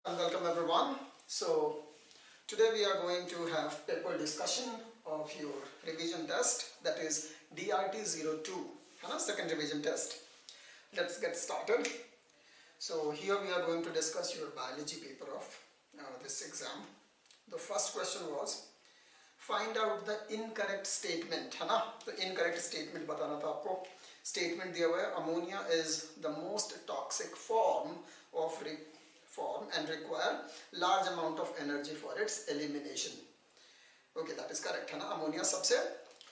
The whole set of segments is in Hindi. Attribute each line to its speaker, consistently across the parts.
Speaker 1: And welcome everyone. So today we are going to have paper discussion of your revision test, that is DRT02, second revision test. Let's get started. So here we are going to discuss your biology paper of this exam. The first question was find out the incorrect statement, है ना? तो incorrect statement बताना था आपको. Statement दिया हुआ है ammonia is the most toxic form and require large amount of energy for its elimination. Okay, that is correct, है ना? अमोनिया सबसे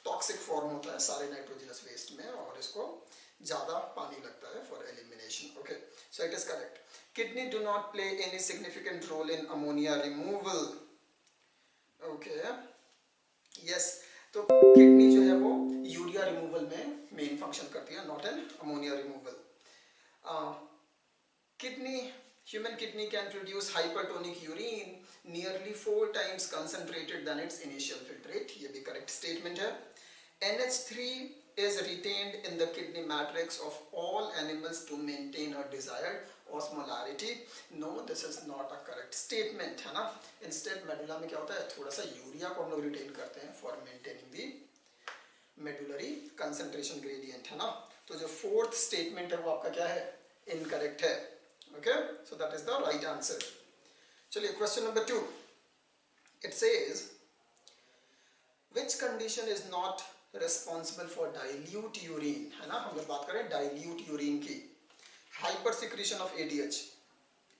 Speaker 1: टॉक्सिक फॉर्म होता है सारे नाइट्रोजनस वेस्ट में और इसको ज़्यादा पानी लगता है for elimination. Okay, so it is correct. Kidney do not play any significant role in ammonia removal. Okay, yes. तो किडनी जो है वो यूरिया रिमूवल में मेन फंक्शन करती है, not in ammonia removal. Human kidney can produce hypertonic urine nearly 4 times concentrated than its initial filtrate. ये भी correct statement है. NH3 is retained in the kidney matrix of all animals to maintain a desired osmolarity. No, this is not a correct statement, है ना? Instead medulla में क्या होता है, थोड़ा सा यूरिया को हम लोग retain करते हैं for maintaining the medullary concentration gradient, है ना? तो जो fourth statement है वो आपका क्या है, incorrect है. Okay, so that is the right answer. चलिए question number 2. It says which condition is not responsible for dilute urine, है ना? हम लोग बात करें dilute urine की. Hyper secretion of ADH.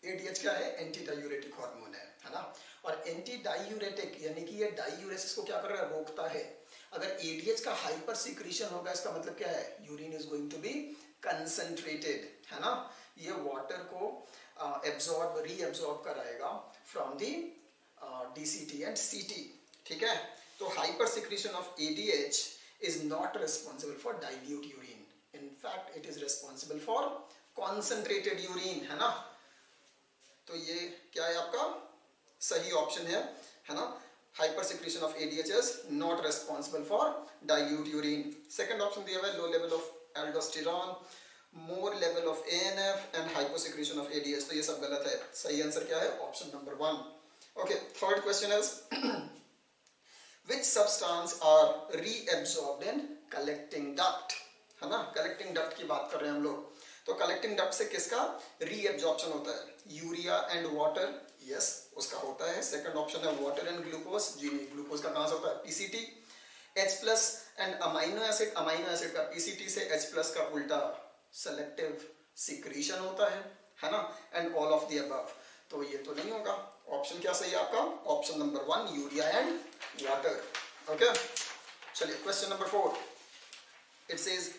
Speaker 1: ADH क्या है? एंटी डायूरेटिक हार्मोन है ना? और एंटी डायूरेटिक यानी कि ये डायूरेसिस को क्या कर रहा है, रोकता है. अगर ADH का हाइपर सिक्रीशन होगा इसका मतलब क्या है, urine is going to be concentrated, है ना? ये वाटर को रीएब्सॉर्ब कराएगा from the DCT and CT. ठीक है, तो hyper secretion of ADH is not responsible for dilute urine. In fact it is responsible for concentrated urine, है ना? तो ये क्या है, आपका सही ऑप्शन है ना? Hyper secretion of ADH is not responsible for dilute urine. Second option दिया हुआ है low level of aldosterone, more level of ANF and hyposecretion of ADH. तो ये सब गलत है. सही आंसर क्या है, option number 1. Okay, third question is which substance are reabsorbed in collecting duct, है ना? कलेक्टिंग डक्ट की बात कर रहे हैं हम लोग. तो कलेक्टिंग डक्ट से किसका रीएब्जॉर्प्शन होता है, यूरिया एंड वाटर. यस, उसका होता है. सेकंड ऑप्शन है वाटर एंड ग्लूकोज. जी नहीं, ग्लूकोज का कहां से होता है, PCT. H+ and amino acid, amino acid का PCT से H+ का उल्टा सेलेक्टिव सिक्रीशन होता है ना? And all of the above. तो ये तो नहीं होगा. ऑप्शन क्या सही है आपका, option number 1, urea and water. Okay, चलिए question number 4. It says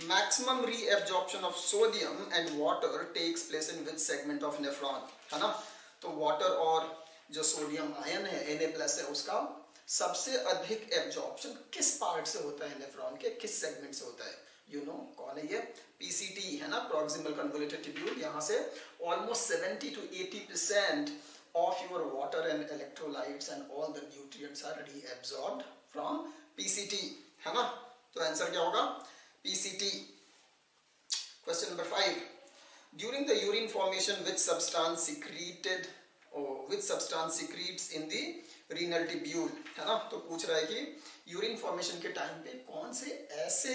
Speaker 1: maximum reabsorption of sodium and water takes place in which segment of nephron, है ना? तो वाटर और जो सोडियम आयन है Na+ है उसका सबसे अधिक एब्जॉर्प्शन किस पार्ट से होता है, नेफ्रॉन के किस सेगमेंट से होता है? यू नो कौन है ये, PCT, है ना? Proximal convoluted tubule. यहाँ से almost 70 to 80% of your water and electrolytes and all the nutrients are reabsorbed from PCT, है ना? तो आंसर क्या होगा, PCT. Question number 5. During the urine formation, which substance secretes in the renal tubule, है ना? तो पूछ रहा है कि यूरिन फॉर्मेशन के टाइम पे कौन से ऐसे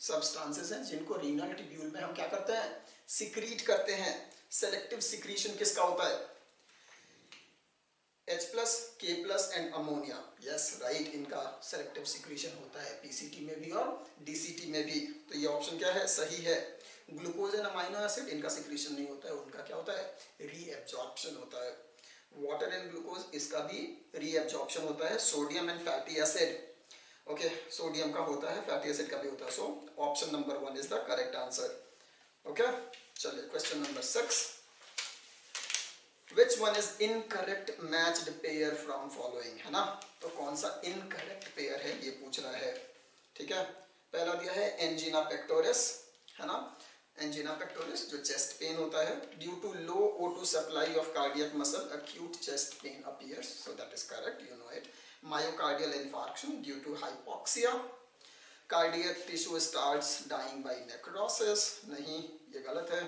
Speaker 1: सब्सटेंसेस हैं जिनको रीनल ट्यूब्यूल में हम क्या करते हैं, सिक्रीट करते हैं. सेलेक्टिव सिक्रीशन किसका होता है, H+, K+ and ammonia. Yes, right, इनका सेलेक्टिव सिक्रीशन होता है PCT में भी और DCT में भी. तो ये ऑप्शन क्या है, सही है. ग्लूकोज एंड अमाइनो एसिड इनका सिक्रीशन नहीं होता है, उनका क्या होता है, रीएब्जॉर्प्शन होता है. वाटर एंड ग्लूकोज इसका भी रीएब्जॉर्प्शन होता है. Sodium and fatty acid, okay, sodium का होता है, फैटी एसिड का भी होता है. सो option number 1 is the correct answer. Okay, चलिए question number 6. Which one is incorrect matched pair from following, है ना? तो कौन सा incorrect pair है ये पूछ रहा है. ठीक है, पहला दिया है angina pectoris, है ना? angina pectoris जो chest pain होता है. Due to low O2 supply of cardiac muscle, acute chest pain appears. So that is correct, you know it. Myocardial infarction due to hypoxia. Cardiac tissue starts dying by necrosis. नहीं, ये गलत है.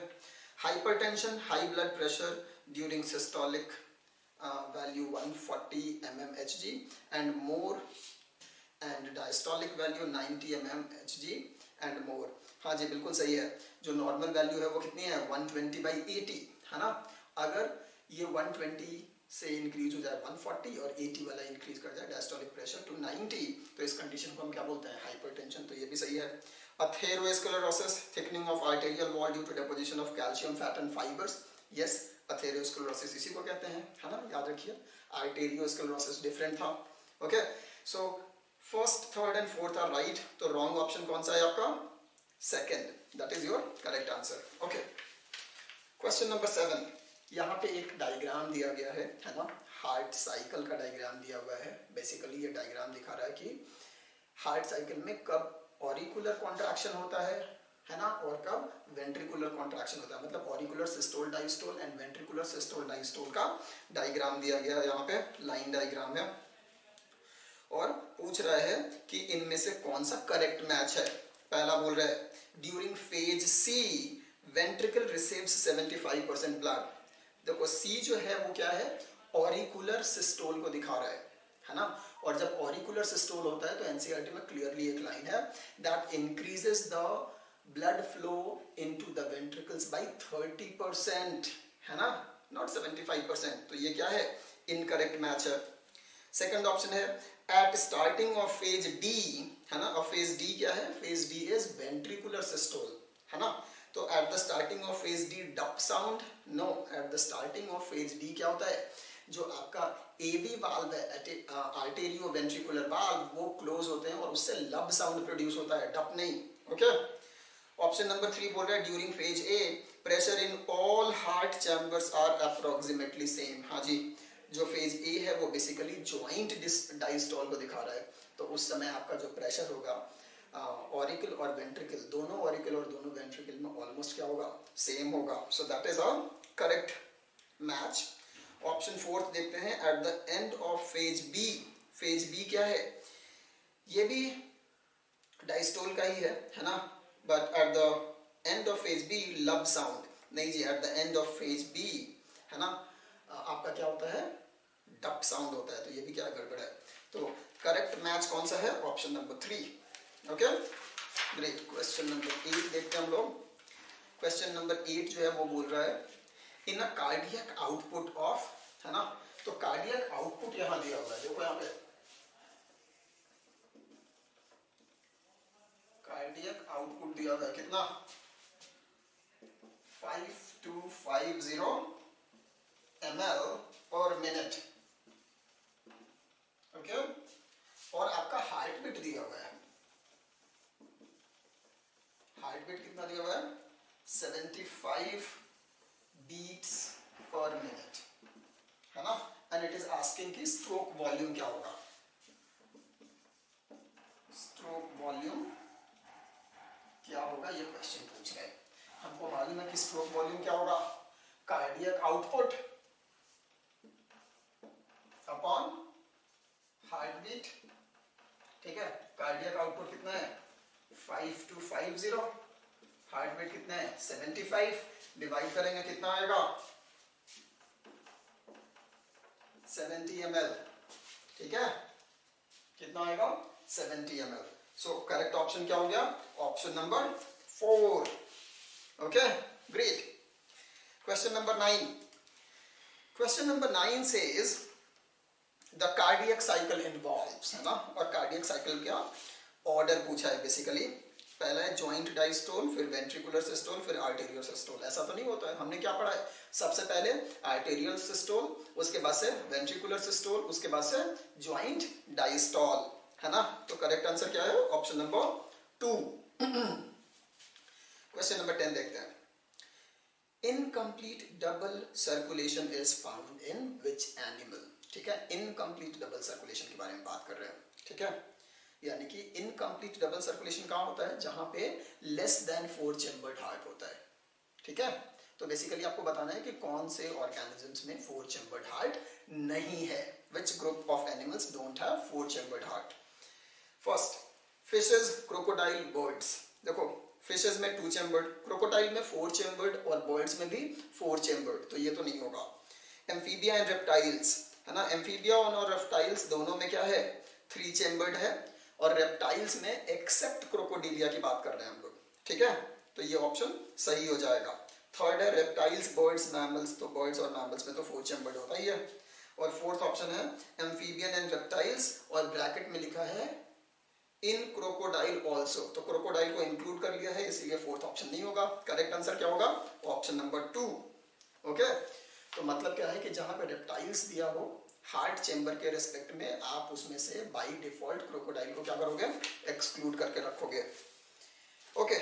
Speaker 1: Hypertension, high blood pressure during systolic value 140 mmHg and more, and diastolic value 90 mmHg and more. हाँ जी बिल्कुल सही है, जो नॉर्मल वैल्यू है वो कितनी है 120/80 है ना। अगर ये 120 से इंक्रीज हो जाए 140 और 80 वाला इंक्रीज कर जाए डायस्टोलिक प्रेशर टू 90, तो इस कंडीशन को हम क्या बोलते हैं हाइपरटेंशन, तो ये भी सही है। Atherosclerosis, thickening of arterial wall due to deposition of calcium fat and fibres, yes atherosclerosis इसी को कहते हैं, है ना, याद रखिए। आर्टेरियोस्क्लेरोसिस डिफरेंट था। Okay, so first, third and fourth are right, तो रॉन्ग ऑप्शन कौन सा है आपका, second, that is your correct answer. Okay, question number 7, यहाँ पे एक डायग्राम दिया गया है ना, हार्ट साइकिल का डायग्राम दिया हुआ है। बेसिकली ये डायग्राम दिखा रहा है कि हार्ट साइकिल में कब ऑरिकुलर कॉन्ट्रैक्शन होता है ना, और कब वेंट्रिकुलर कॉन्ट्रैक्शन होता है, मतलब auricular systole diastole and ventricular systole diastole का डायग्राम दिया गया है, यहाँ पे लाइन डायग्राम है, और पूछ रहा है कि इनमें से कौन सा करेक्ट मैच है। पहला बोल रहा है ड्यूरिंग फेज सी वेंट्रिकल रिसीव्स 75% ब्लड। देखो सी जो है वो क्या है, ऑरिकुलर सिस्टोल को दिखा रहा है ना, और जब ऑरिकुलर सिस्टोल होता है तो एनसीईआरटी में क्लियरली एक लाइन है that increases the blood flow into the ventricles by 30%, है ना, नॉट 75%, तो ये क्या है, इनकरेक्ट मैच है। सेकंड ऑप्शन है at starting of phase D, है ना, और फेज डी क्या है, phase D is ventricular systole, है ना, तो at the starting of phase D dup sound, no, at the starting of phase D क्या होता है, जो आपका एवी वाल्व है, आर्टेरियो वेंट्रिकुलर वाल्व, वो क्लोज होते हैं और उससे लब साउंड प्रोड्यूस होता है, डप नहीं। ओके, ऑप्शन नंबर 3 बोल रहा है during phase A pressure in all heart chambers are approximately same. हाँ जी, जो फेज ए है वो बेसिकली ज्वाइंट डायस्टोल को दिखा रहा है, तो उस समय आपका जो प्रेशर होगा ऑरिकल और वेंट्रिकल, दोनों ऑरिकल और दोनों वेंट्रिकल में ऑलमोस्ट क्या होगा, सेम होगा, so that is a correct match. Option 4 देखते हैं, at the end of phase B, phase B क्या है, ये भी डायस्टोल का ही है ना, but at the end of phase B lub sound, नहीं जी, at the end of phase B, है ना, आपका क्या होता है, डप साउंड होता है, तो ये भी क्या गड़बड़ है, तो करेक्ट मैच कौन सा है, option number 3। Okay, great. Question number 8 देखते हैं हम लोग। क्वेश्चन नंबर 8 जो है वो बोल रहा है इन अ कार्डियक आउटपुट ऑफ, है ना, तो कार्डियक आउटपुट यहां दिया हुआ है, देखो यहाँ पे कार्डियक आउटपुट दिया हुआ है कितना, 5250 ml पर मिनट। ओके, और आपका हार्ट बीट दिया हुआ है, हार्ट बीट कितना दिया हुआ है, 75 बीट्स पर मिनट, है ना, एंड इट इज आस्किंग कि स्ट्रोक वॉल्यूम क्या होगा, स्ट्रोक वॉल्यूम क्या होगा, ये क्वेश्चन पूछ रहे हैं। हमको मालूम है कि स्ट्रोक वॉल्यूम क्या होगा, cardiac output upon heart beat, ठीक है, कार्डियक आउटपुट कितना है 5250, हार्ट बीट कितना है 75, डिवाइड करेंगे कितना आएगा 70 ml, ठीक है, कितना आएगा 70 ml। सो करेक्ट ऑप्शन क्या हो गया, option number 4। Okay, great. Question number 9, question number 9 says the cardiac cycle involves, है ना, और कार्डियक साइकिल क्या ऑर्डर पूछा है बेसिकली, पहला है ज्वाइंट डायस्टोल, फिर वेंट्रिकुलर सिस्टोल, फिर आर्टेरियल सिस्टोल, ऐसा तो नहीं होता है, हमने क्या पढ़ा है, सबसे पहले आर्टेरियल सिस्टोल, उसके बाद से वेंट्रिकुलर सिस्टोल, उसके बाद से ज्वाइंट डायस्टोल, है ना, तो करेक्ट आंसर क्या है, ऑप्शन नंबर 2। क्वेश्चन नंबर 10 देखते हैं, incomplete double circulation is found in which animal, ठीक है, इनकम्प्लीट डबल सर्कुलेशन के बारे में बात कर रहे हैं, ठीक है, यानी कि इनकम्प्लीट डबल सर्कुलेशन कहाँ होता है, जहां पे लेस देन 4 चेम्बर्ड हार्ट होता है, ठीक है, तो बेसिकली आपको बताना है कि कौन से ऑर्गेनिजम्स में 4 चेम्बर्ड हार्ट नहीं है, which group of animals don't have 4 chambered heart. First, fishes, crocodile, birds, देखो फिशेस में 2 चेम्बर्ड, क्रोकोडाइल में 4 चेम्बर्ड और बर्ड्स में भी 4 चेम्बर्ड, तो ये तो नहीं होगा। एम्फीबिया एंड रेप्टाइल्स, है ना, एम्फीबिया और रेप्टाइल्स दोनों में क्या है, 3 चेम्बर्ड है, और रेप्टाइल्स में एक्सेप्ट क्रोकोडिलिया की बात कर रहे हैं हम लोग, ठीक है, तो ये ऑप्शन सही हो जाएगा। थर्ड है रेप्टाइल्स, बर्ड्स, मैमल्स, तो बर्ड्स और मैमल्स में तो 4 चेम्बर्ड होता ही है। और फोर्थ ऑप्शन है एम्फीबियन एंड रेप्टाइल्स, और ब्रैकेट में लिखा है इन क्रोकोडाइल ऑल्सो, तो क्रोकोडाइल को इंक्लूड कर लिया है, इसीलिए फोर्थ ऑप्शन नहीं होगा। करेक्ट आंसर क्या होगा, ऑप्शन नंबर 2। ओके, तो मतलब क्या है कि जहां पे रेप्टाइल्स दिया हो हार्ट चेंबर के रिस्पेक्ट में, आप उसमें से बाय डिफॉल्ट क्रोकोडाइल को क्या करोगे, एक्सक्लूड करके रखोगे। Okay,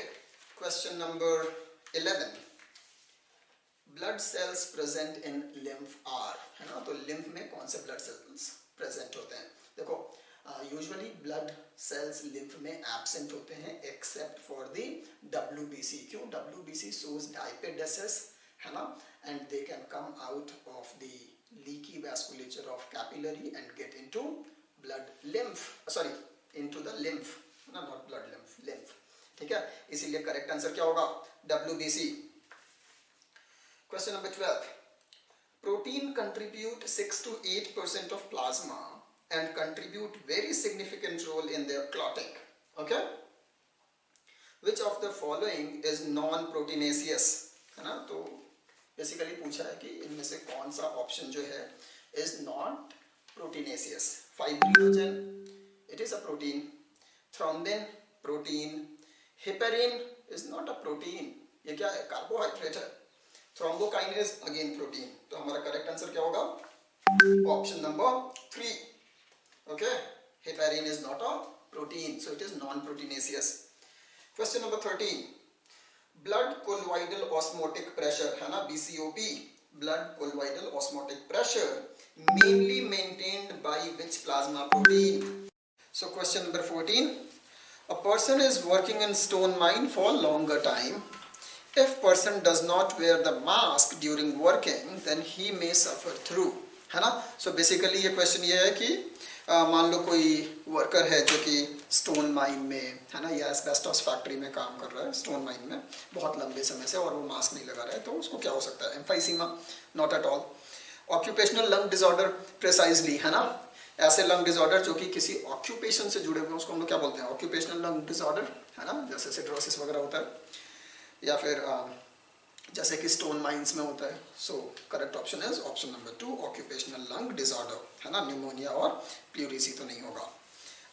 Speaker 1: question number 11, blood cells present in lymph are, है ना, तो लिम्फ में कौन से ब्लड सेल्स प्रेजेंट होते हैं। देखो यूजुअली ब्लड सेल्स लिम्फ में एब्सेंट होते हैं एक्सेप्ट फॉर द WBC। क्यों, WBC शोज डायपेडेसिस, है ना, and they can come out of the leaky vasculature of capillary and get into blood lymph, sorry into the lymph, ना, नॉट ब्लड लिम्फ, लिम्फ, ठीक है, इसीलिए करेक्ट आंसर क्या होगा, WBC। Question number 12. Protein contribute 6 to 8% of plasma and contribute very significant role in their clotting. Okay? Which of the following is non-proteinaceous? है ना, तो बेसिकली पूछा है कि इनमें से कौन सा ऑप्शन जो है is not proteinaceous. Fibrinogen, it is a protein. Thrombin, protein. Heparin is not a protein. ये क्या है, कार्बोहाइड्रेट है। थ्रोम्बोकाइनेज अगेन प्रोटीन, तो हमारा करेक्ट आंसर क्या होगा, option number 3। Okay, heparin is not a protein, so it is non proteinaceous. Question number 13, blood colloidal osmotic pressure, है ना, BCOP, blood colloidal osmotic pressure mainly maintained by which plasma protein. So question number 14, a person is working in stone mine for longer time. If person does not wear the mask during working, then he may suffer through, है ना। सो बेसिकली ये क्वेश्चन ये है कि मान लो कोई वर्कर है जो कि स्टोन माइन में, है ना, या एस्बेस्टॉस फैक्ट्री में काम कर रहा है स्टोन माइन में बहुत लंबे समय से, और वो मास्क नहीं लगा रहा है, तो उसको क्या हो सकता है, emphysema, not at all. Occupational lung disorder, precisely, है ना, ऐसे लंग डिसऑर्डर जो कि किसी ऑक्यूपेशन से जुड़े हुए उसको हम लोग क्या बोलते हैं, ऑक्यूपेशनल लंग डिसऑर्डर, है ना, जैसे सिड्रोसिस वगैरह होता है, या फिर जैसे कि स्टोन माइंस में होता है। So correct option is option number 2, occupational lung disorder, है ना, न्यूमोनिया और प्लूरिसी तो नहीं होगा।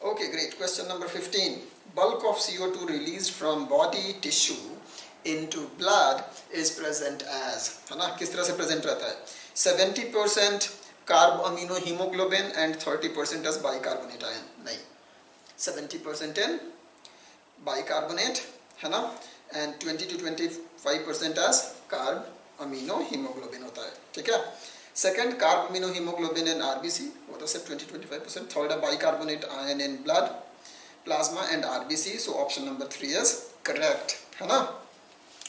Speaker 1: Okay great, question number 15, bulk of CO2 release from body tissue into blood is present as, है ना, किस तरह से प्रेजेंट रहता है, 70% carbaminohaemoglobin and 30% as bicarbonate ion, नहीं, 70% इन बाइकार्बोनेट, है ना, and 20 to 25% as carb amino haemoglobin होता है, ठीक है। सेकंड, कार्ब अमीनो हीमोग्लोबिन इन RBC, वो तो सिर्फ 20-25%। थर्ड है bicarbonate ion in blood, plasma and RBC, so option number 3 is correct, है ना।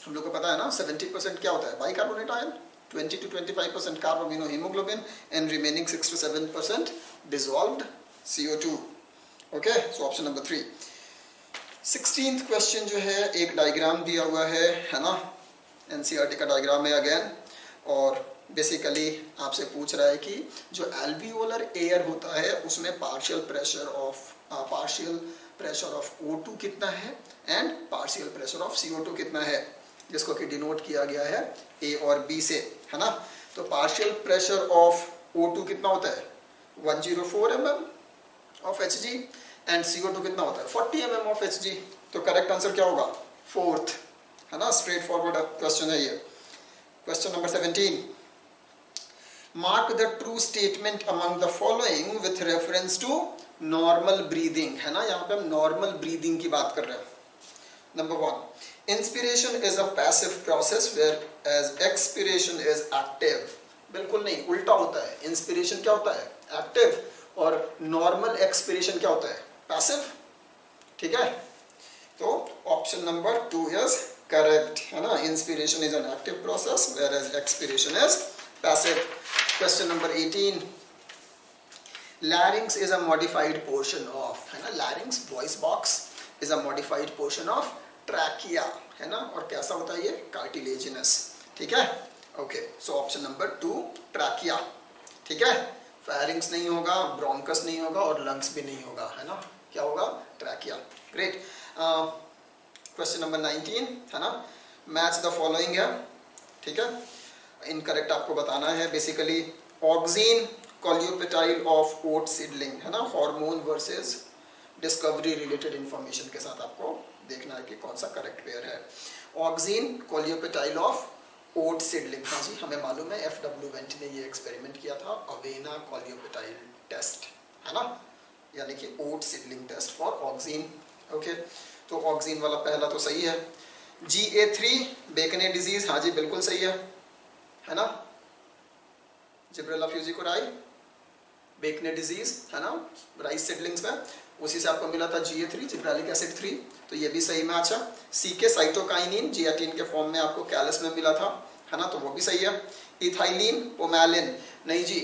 Speaker 1: हम लोग को पता है ना 70% क्या होता है, bicarbonate ion, 20 to 25% carb amino haemoglobin and remaining 6 to 7% dissolved CO2। Okay, so option number 3। 16th question जो है, एक डायग्राम दिया हुआ है ना, NCERT का डायग्राम है अगेन, और बेसिकली आपसे पूछ रहा है कि जो एल्वियोलर एयर होता है उसमें पार्शियल प्रेशर ऑफ O2 कितना है and partial pressure of CO2 कितना है, जिसको कि डिनोट किया गया है A और B से, है ना। तो पार्शियल प्रेशर ऑफ O2 कितना होता है, 104 mm of Hg, and CO2 कितना होता है, 40 mm ऑफ Hg। तो करेक्ट आंसर क्या होगा, 4th, है ना, स्ट्रेट फॉरवर्ड क्वेश्चन है ये। Question number 17, mark the true statement among the following with reference to normal breathing, है ना, यहाँ पे हम नॉर्मल ब्रीदिंग की बात कर रहे हैं। Number 1, inspiration is a passive process whereas expiration is active. बिल्कुल नहीं, उल्टा होता है, इंस्पिरेशन क्या होता है, एक्टिव, और नॉर्मल एक्सपिरेशन क्या होता है, पैसिव, ठीक है। तो ऑप्शन नंबर 2 इज करेक्ट, है ना, inspiration is an active process whereas expiration is passive. Question number 18, larynx is a modified portion of, है ना, larynx voice box is a modified portion of trachea, है ना, और कैसा होता है ये, कार्टिलेजिनस, ठीक है। Okay, so option number 2 trachea, ठीक है। फेरिंग्स नहीं होगा, ब्रोंकस नहीं होगा और लंग्स भी नहीं होगा, है ना। क्या होगा? ट्रैकिया। ग्रेट। क्वेश्चन नंबर 19 है ना, मैच द फॉलोइंग है, ठीक है। इनकरेक्ट आपको बताना है basically. Auxin coleoptile of oat seedling, है ना, hormone versus discovery related information के साथ आपको देखना है कि कौन सा करेक्ट पेयर है। Auxin coleoptile of oat seedling, हाँ जी, हमें मालूम है FW वेंट ने ये एक्सपेरिमेंट किया था, अवेना कॉलियोपेटाइल टेस्ट, है ना, यानी कि oat seedling test for auxin. Okay, तो ऑक्सीन वाला पहला तो सही है। GA3 बेकने डिजीज, हाँ जी बिल्कुल सही है ना। जिब्रेला फ्यूजिकोराई बेकने डिजीज, है ना, राइस सीडलिंग्स में, उसी से आपको मिला था GA3 जिब्रालिक एसिड 3, तो ये भी सही मैच है। CK साइटोकाइनिन जियाटिन के फॉर्म में आपको कैलस में मिला था, है ना, तो वो भी सही है। इथाइलिन पोमैलिन, नहीं जी,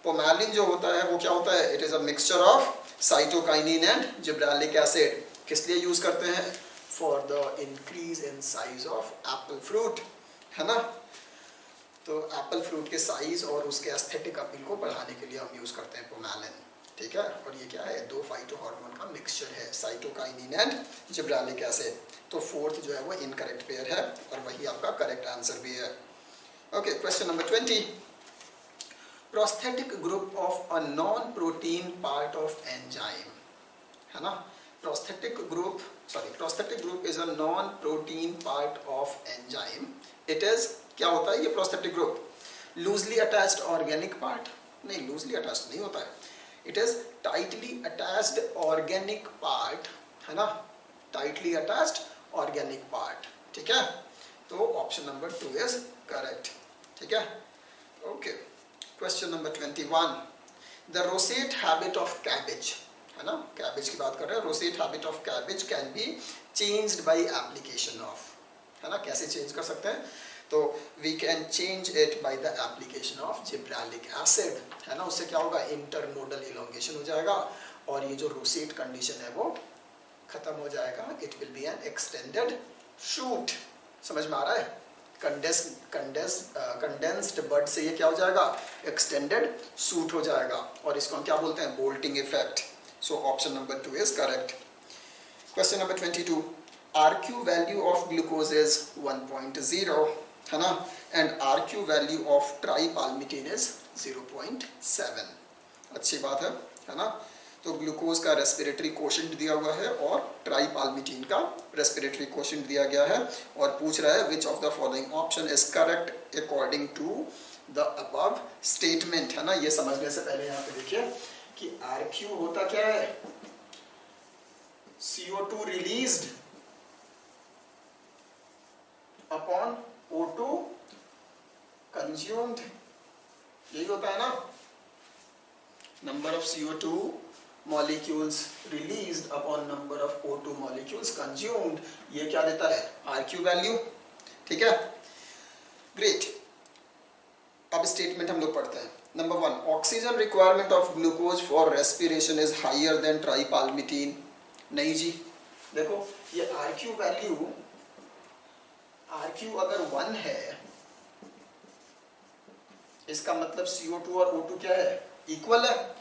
Speaker 1: पोमैलिन जो होता है वो क्या होता है? It is a mixture of cytokinin and जिब्रालिक acid. किस लिए यूज करते हैं? For the increase in size of Apple fruit, है ना। तो एप्पल फ्रूट के साइज और उसके एस्थेटिक अपील को बढ़ाने के लिए हम यूज करते हैं पोमैलिन, ठीक है। और ये क्या है? 2 फाइटो हार्मोन का मिक्सचर है, साइटोकाइनिन एंड जिब्रालिक एसिड। तो फोर्थ जो है वो इनकरेक्ट पेयर है और वही आपका करेक्ट आंसर भी है। Okay, question number 20, prosthetic group of a non protein part of enzyme, है ना। Prosthetic group is a non protein part of enzyme. It is, क्या होता है ये prosthetic group? Loosely attached organic part? नहीं, लूजली अटैच्ड नहीं होता है। It is tightly attached organic part, है ना, टाइटली अटैच्ड ऑर्गेनिक पार्ट, ठीक है। तो ऑप्शन नंबर 2 इज करेक्ट, ठीक है। Okay, question number 21, the rosette habit of cabbage, है ना, कैबेज की बात कर रहे हैं। Rosette habit of cabbage can be changed by application of, है ना, कैसे चेंज कर सकते हैं? तो we can change it by the application of gibberellic acid, है ना। उससे क्या होगा? इंटरनोडल इलोंगेशन हो जाएगा और ये जो रोसेट कंडीशन है वो खत्म हो जाएगा। It will be N extended shoot, समझ में आ रहा है? कंडेंस्ड बड से ये क्या हो जाएगा? एक्सटेंडेड शूट हो जाएगा और इसको हम क्या बोलते हैं? Bolting effect. So option number 2 is correct. Question number 22, RQ value of glucose is 1.0, है ना, and RQ value of tripalmitin is 0.7। अच्छी बात है ना। तो ग्लूकोज का रेस्पिरेटरी कोशेंट दिया हुआ है और ट्राइपाल्मिटिन का रेस्पिरेटरी कोशेंट दिया गया है और पूछ रहा है which of the following option is correct according to the above statement, है ना। ये समझने से पहले यहाँ पे देखिए कि RQ होता क्या है? CO2 released upon O2 consumed, यही होता है ना। Number of CO2 molecules released upon number of O2 molecules consumed, ये क्या देता है? RQ वैल्यू, ठीक है। ग्रेट, अब स्टेटमेंट हम लोग पढ़ते हैं। Number 1, oxygen requirement of glucose for respiration is higher than tripalmitin. नहीं जी, देखो ये RQ वैल्यू, RQ अगर 1 है इसका मतलब CO2 और O2 क्या है? इक्वल है।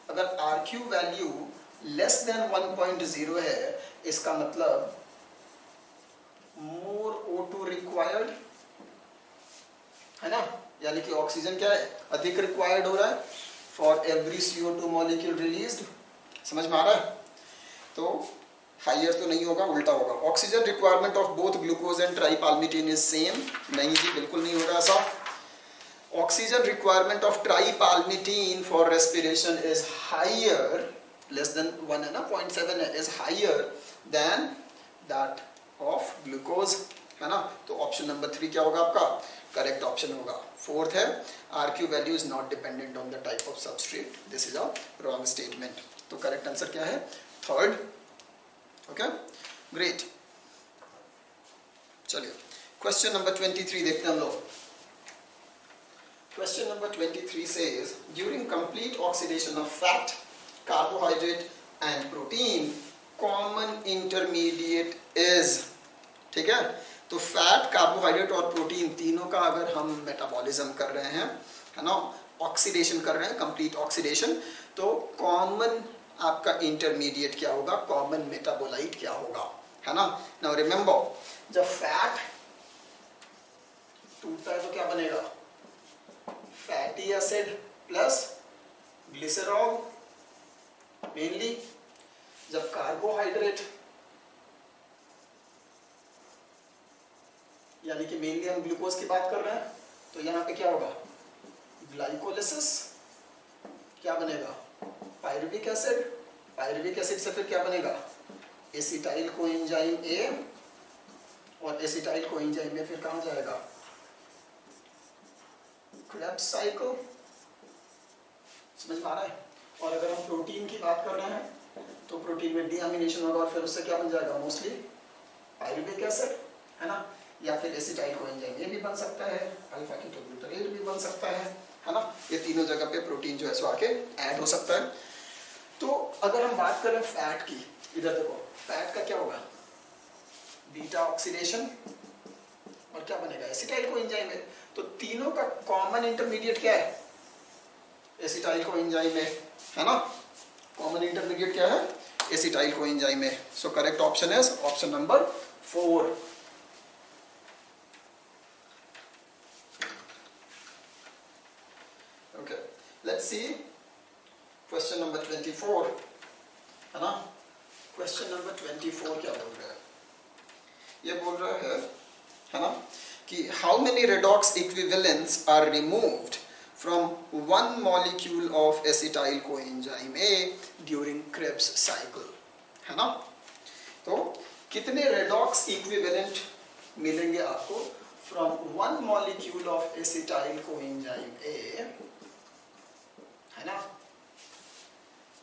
Speaker 1: अगर RQ वैल्यू लेस देन 1.0 है इसका मतलब मोर O2 रिक्वायर्ड, है ना, यानी कि ऑक्सीजन क्या है? अधिक रिक्वायर्ड हो रहा है for every CO2 molecule released. समझ में आ रहा है? तो हायर तो नहीं होगा, उल्टा होगा। Oxygen requirement of both glucose and tripalmitin is same. नहीं जी, बिल्कुल नहीं होगा ऐसा। Oxygen requirement of tripalmitin for respiration is higher, less than 1 है ना, 0.7 is higher than that of glucose, है ना। तो ऑप्शन नंबर 3 क्या होगा आपका? करेक्ट ऑप्शन होगा। फोर्थ है RQ value is not dependent on the type of substrate, this is a wrong statement. तो करेक्ट आंसर क्या है? थर्ड। Okay, great. चलिए क्वेश्चन नंबर 23 देखते हैं हम लोग। Question number 23 says, during complete oxidation of fat, carbohydrate and protein, common intermediate is, ठीक है। तो फैट, कार्बोहाइड्रेट और प्रोटीन तीनों का अगर हम मेटाबॉलिज्म कर रहे हैं, है ना, ऑक्सीडेशन कर रहे हैं, कंप्लीट ऑक्सीडेशन, तो कॉमन आपका इंटरमीडिएट क्या होगा, कॉमन मेटाबोलाइट क्या होगा, है ना। नाउ रिमेंबर, जब फैट टूटता है तो क्या बनेगा, fatty acid plus glycerol mainly. जब कार्बोहाइड्रेट, यानी कि मेनली हम ग्लूकोज की बात कर रहे हैं, तो यहाँ पे क्या होगा, ग्लाइकोलिसिस, क्या बनेगा, पायरुविक एसिड, पायरुविक एसिड से फिर क्या बनेगा, एसिटाइल कोएंजाइम ए, और एसिटाइल कोएंजाइम में फिर कहाँ जाएगा, क्रेब्स साइकिल। समझ में आ रहा है। और अगर हम प्रोटीन की बात कर रहे हैं तो प्रोटीन में डीअमीनेशन होगा और फिर उससे क्या बन जाएगा, मोस्टली पायरुविक एसिड, है ना, या फिर एसिटाइल कोएंजाइम ए भी बन सकता है, अल्फा कीटोग्लूटारेट भी बन सकता है ना। ये तीनों जगह पे प्रोटीन जो है सो आके ऐड हो सकता है। तो अगर हम बात करें फैट की, इधर देखो, फैट का क्या होगा, बीटा ऑक्सीडेशन, और क्या बनेगा, एसिटाइल कोएंजाइम है। तो तीनों का कॉमन इंटरमीडिएट क्या है, एसिटाइल कोएंजाइम है ना। कॉमन इंटरमीडिएट क्या है, एसिटाइल कोएंजाइम है। So correct option is option number 4। Okay, let's see question number 24, है ना। क्वेश्चन नंबर 24 क्या बोल रहा है, ये बोल रहा है ना, कि how many redox equivalents are removed from one molecule of acetyl coenzyme A during Krebs cycle, है ना। तो कितने रेडॉक्स इक्विवेलेंट मिलेंगे आपको from one molecule of acetyl coenzyme A, है ना,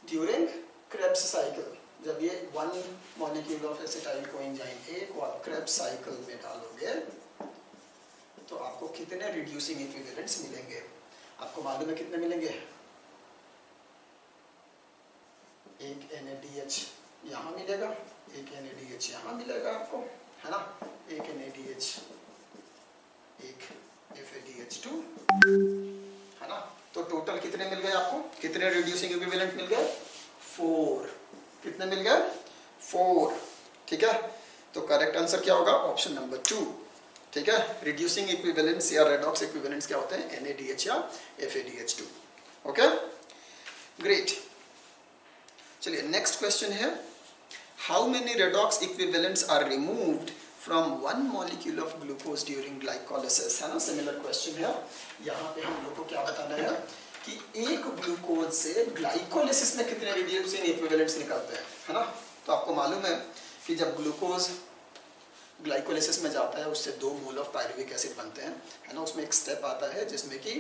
Speaker 1: during Krebs cycle। जब ये one molecule of acetyl coenzyme A को आप Krebs cycle में डालोगे तो आपको कितने रिड्यूसिंग इक्विवेलेंट्स मिलेंगे। आपको मालूम है कितने मिलेंगे, एक NaDH यहाँ मिलेगा, एक NaDH यहाँ मिलेगा आपको, है ना, एक NaDH, एक FADH2, है ना। तो टोटल कितने मिल गए आपको, कितने रिड्यूसिंग इक्विवेलेंट मिल गए, 4। कितने मिल गए, 4, ठीक है। तो करेक्ट आंसर क्या होगा, ऑप्शन नंबर 2, ठीक है। रिड्यूसिंग इक्विवेलेंट्स या रेडॉक्स इक्विवेलेंट्स क्या होते हैं, NaDH या FADH2। Okay, great. चलिए नेक्स्ट क्वेश्चन है, how many redox equivalents are removed from one molecule of glucose during glycolysis, है ना। सिमिलर क्वेश्चन है। यहाँ पे हम लोग को क्या बताना है कि एक ग्लूकोज से ग्लाइकोलिसिस में कितने रिड्यूसिंग इक्विवेलेंट्स निकलते हैं, है ना। तो आपको मालूम है कि जब ग्लूकोज ग्लाइकोलिसिस में जाता है उससे 2 मोल ऑफ पायरुविक एसिड बनते हैं, है ना। उसमें एक स्टेप आता है जिसमें कि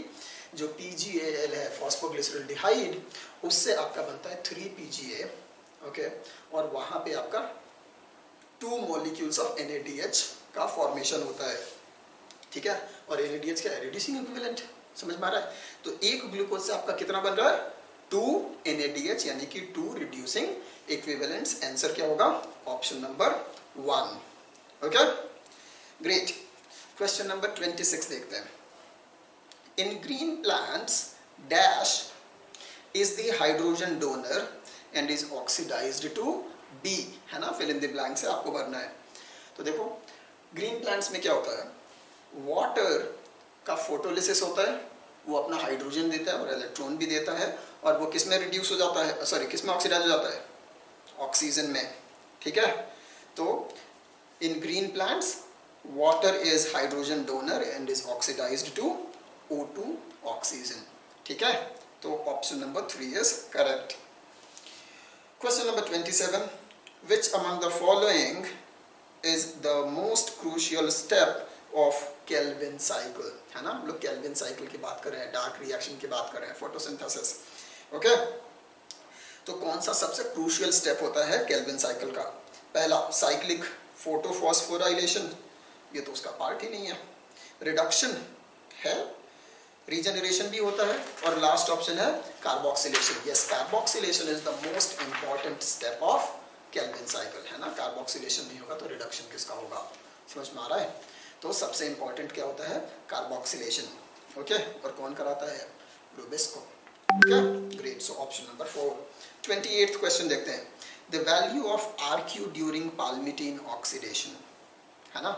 Speaker 1: जो PGAL है, फॉस्फोग्लिसरॉल्डिहाइड, उससे आपका बनता है 3PGA, ओके। और वहाँ पे आपका 2 मॉलिक्यूल्स ऑफ NaDH का फॉर्मेशन होता है, ठीक है। और NaDH क्या है, रिड्यूसिंग इक्विवेलेंट, समझ में आ रहा है। तो एक ग्लूकोज से आपका कितना बन रहा है, 2 NaDH, यानी कि 2 रिड्यूसिंग इक्विवेलेंट्स। आंसर क्या होगा, option number 1। Okay, great. Question number 26 देखते हैं। In green plants dash is the hydrogen donor and is oxidized to B, है ना। फिल इन द ब्लैंक से आपको भरना है। तो देखो ग्रीन प्लांट्स में क्या होता है, वाटर का फोटोलिसिस होता है, वो अपना हाइड्रोजन देता है और इलेक्ट्रॉन भी देता है, और वो किस में रिड्यूस हो जाता है, सॉरी किस में ऑक्सीडाइज हो जाता है, ऑक्सीजन में, ठीक है। तो in green plants water is hydrogen donor and is oxidized to O2 oxygen, ठीक है। तो option number 3 is correct. Question number 27, which among the following is the most crucial step of Kelvin cycle, है ना। हम लोग केल्विन साइकिल की बात कर रहे हैं, डार्क रिएक्शन की बात कर रहे हैं, फोटोसिंथेसिस, ओके। तो कौन सा सबसे क्रूशियल स्टेप होता है केल्विन साइकिल का, पहला साइक्लिक फोटोफॉस्फोराइलेशन, ये तो उसका पार्ट ही नहीं है, रिडक्शन है, रीजनरेशन भी होता है, और लास्ट ऑप्शन है carboxylation. Yes, carboxylation is the most important step of Calvin cycle, है ना। कार्बोक्सिलेशन नहीं होगा तो रिडक्शन किसका होगा, समझ में आ रहा है? तो सबसे इंपॉर्टेंट क्या होता है? Carboxylation, okay. और कौन कराता है? RuBisCO, okay. Great, so option number 4। 28th question देखते हैं। The value of RQ during palmitin oxidation, है ना।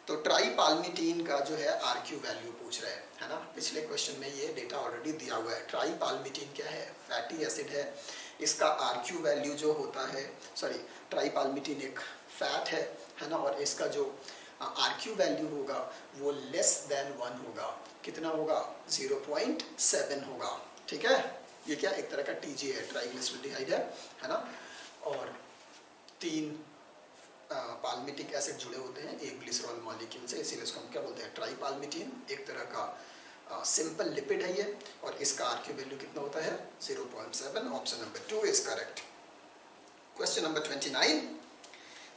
Speaker 1: तो ट्राई पाल्मिटीन का जो है आरक्यू वैल्यू पूछ रहा है ना। पिछले क्वेश्चन में ये डेटा ऑलरेडी दिया हुआ है। ट्राई पाल्मिटीन क्या है? फैटी एसिड है। इसका आरक्यू वैल्यू जो होता है, सॉरी, ट्राई पाल्मिटीन एक फैट है ना, और इसका जो आरक्यू वैल्यू होगा वो लेस देन 1 होगा। कितना होगा? 0.7 होगा, ठीक है। ये क्या एक तरह का टीजी है, ट्राइग्लिसराइड है ना। और 3 पाल्मिटिक एसिड जुड़े होते हैं एक ग्लिसरॉल मॉलिक्यूल से, इसीलिए इसको हम क्या बोलते हैं? ट्राई पाल्मिटीन। एक तरह का सिंपल लिपिड है ये, और इसका आरक्यू वैल्यू कितना होता है? 0.7। Option number 2 is correct. Question number 29।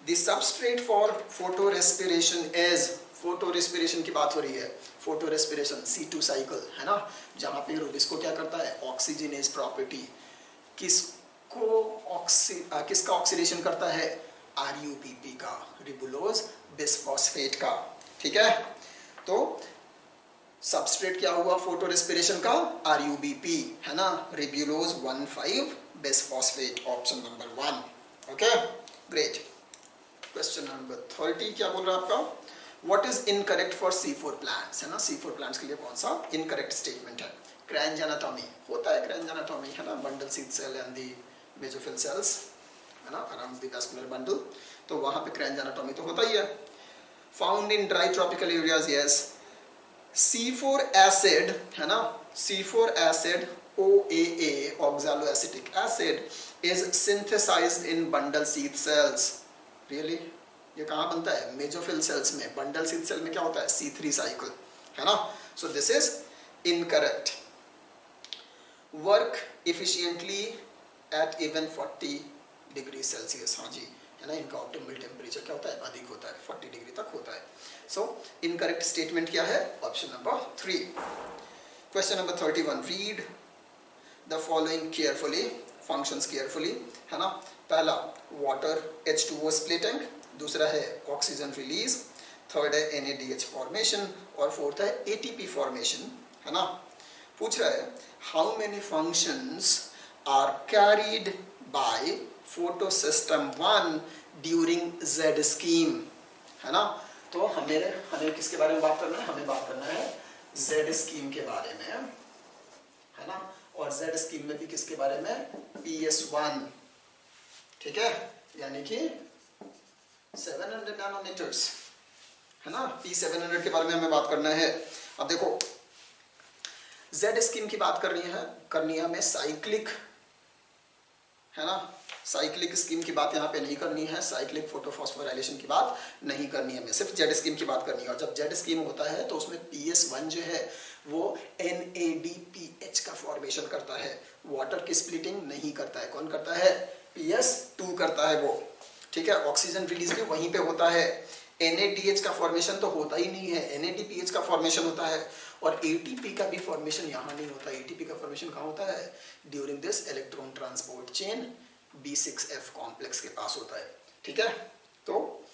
Speaker 1: The substrate for photo respiration is, photo respiration की बात हो रही है। फोटो रेस्पिरेशन C2 साइकिल, है ना, जहाँ पे रूबिस्को क्या करता है? Oxygenase property. किसका ऑक्सीडेशन करता है? RUBP का, रिबुलोज बिसफॉस्फेट का, ठीक है। तो सबस्ट्रेट क्या हुआ फोटो रेस्पिरेशन का? RUBP, है ना, ribulose 1,5 bisphosphate. Option number 1, okay. Great. Question number 30 क्या बोल रहा है आपका? What is incorrect for C4 plants, है ना। C4 plants के लिए कौन सा इनकरेक्ट स्टेटमेंट है? क्रेंज एनाटॉमी होता है, क्रेंज एनाटॉमी, है ना, bundle sheath cell and the mesophyll cells, है ना, अराउंड द वैस्कुलर बंडल। तो वहां पे क्रेंज एनाटॉमी तो होता ही है। Found in dry tropical areas, yes. C4 acid, है ना, C4 acid OAA, oxaloacetic acid, is synthesized in bundle sheath cells. Really? ये कहाँ बनता है? मेसोफिल सेल्स में। बंडल सीड सेल में क्या होता है? C3 साइकिल, है ना। So this is incorrect. Work efficiently at even 40 degree Celsius, हाँ जी, है ना। इनका ऑप्टिमल टेम्परेचर क्या होता है? अधिक होता है, 40 डिग्री तक होता है। सो इनकरेक्ट स्टेटमेंट क्या है? Option number 3। Question number 31। Read the following carefully, functions carefully, है ना। पहला वाटर H2O स्प्लिटिंग, दूसरा है ऑक्सीजन रिलीज, थर्ड है NADH फॉर्मेशन, और फोर्थ है ATP फॉर्मेशन, है ना। पूछ रहा है how many functions are carried by photosystem 1 during Z scheme, है ना। तो हमें किसके बारे में बात करना है? हमें बात करना है Z स्कीम के बारे में, है ना। और Z स्कीम में भी किसके बारे में? PS1, ठीक है, यानी कि 700 नैनोमीटर्स, है ना। P700 के बारे में हमें बात करना है। अब देखो Z स्कीम की बात करनी है हमें साइक्लिक, है ना। साइक्लिक स्कीम की बात यहाँ पे नहीं करनी है, साइक्लिक फोटोफॉस्फोराइलेशन की बात नहीं करनी है, हमें सिर्फ Z स्कीम की बात करनी है। और जब Z स्कीम होता है तो उसमें PS1 जो है वो NADPH का फॉर्मेशन करता है, वाटर की स्प्लिटिंग नहीं करता है। कौन करता है? PS2 करता है वो, ठीक है। ऑक्सीजन रिलीज भी वहीं पे होता है। NADH का फॉर्मेशन तो होता ही नहीं है, NADPH का फॉर्मेशन होता है। और ATP का भी फॉर्मेशन यहाँ नहीं होता। ATP का फॉर्मेशन कहाँ होता है? During this electron transport chain B6F complex के पास होता है, ठीक है। तो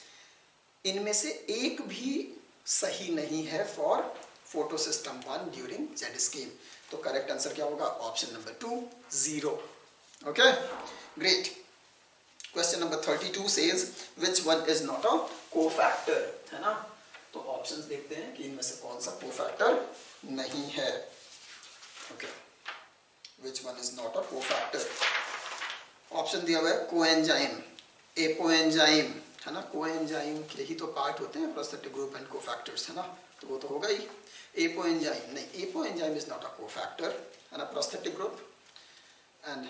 Speaker 1: इनमें से एक भी सही नहीं है for photosystem 1 during Z scheme. तो करेक्ट आंसर क्या होगा? Option number 2, 0, okay. Great. Question number 32 says which one is not a cofactor, है ना। तो ऑप्शंस देखते हैं कि इनमें से कौन सा कोफैक्टर नहीं है, okay. Which one is not a cofactor? Option दिया हुआ है कोएंजाइम, एपोएंजाइम, है ना। कोएंजाइम के ही तो पार्ट होते हैं प्रोस्थेटिक ग्रुप एंड कोफैक्टर्स, है ना। तो वो तो होगा ही। एपोएंजाइम नहीं, apoenzyme is not a cofactor, है ना। प्रोस्थेटिक ग्रुप एंड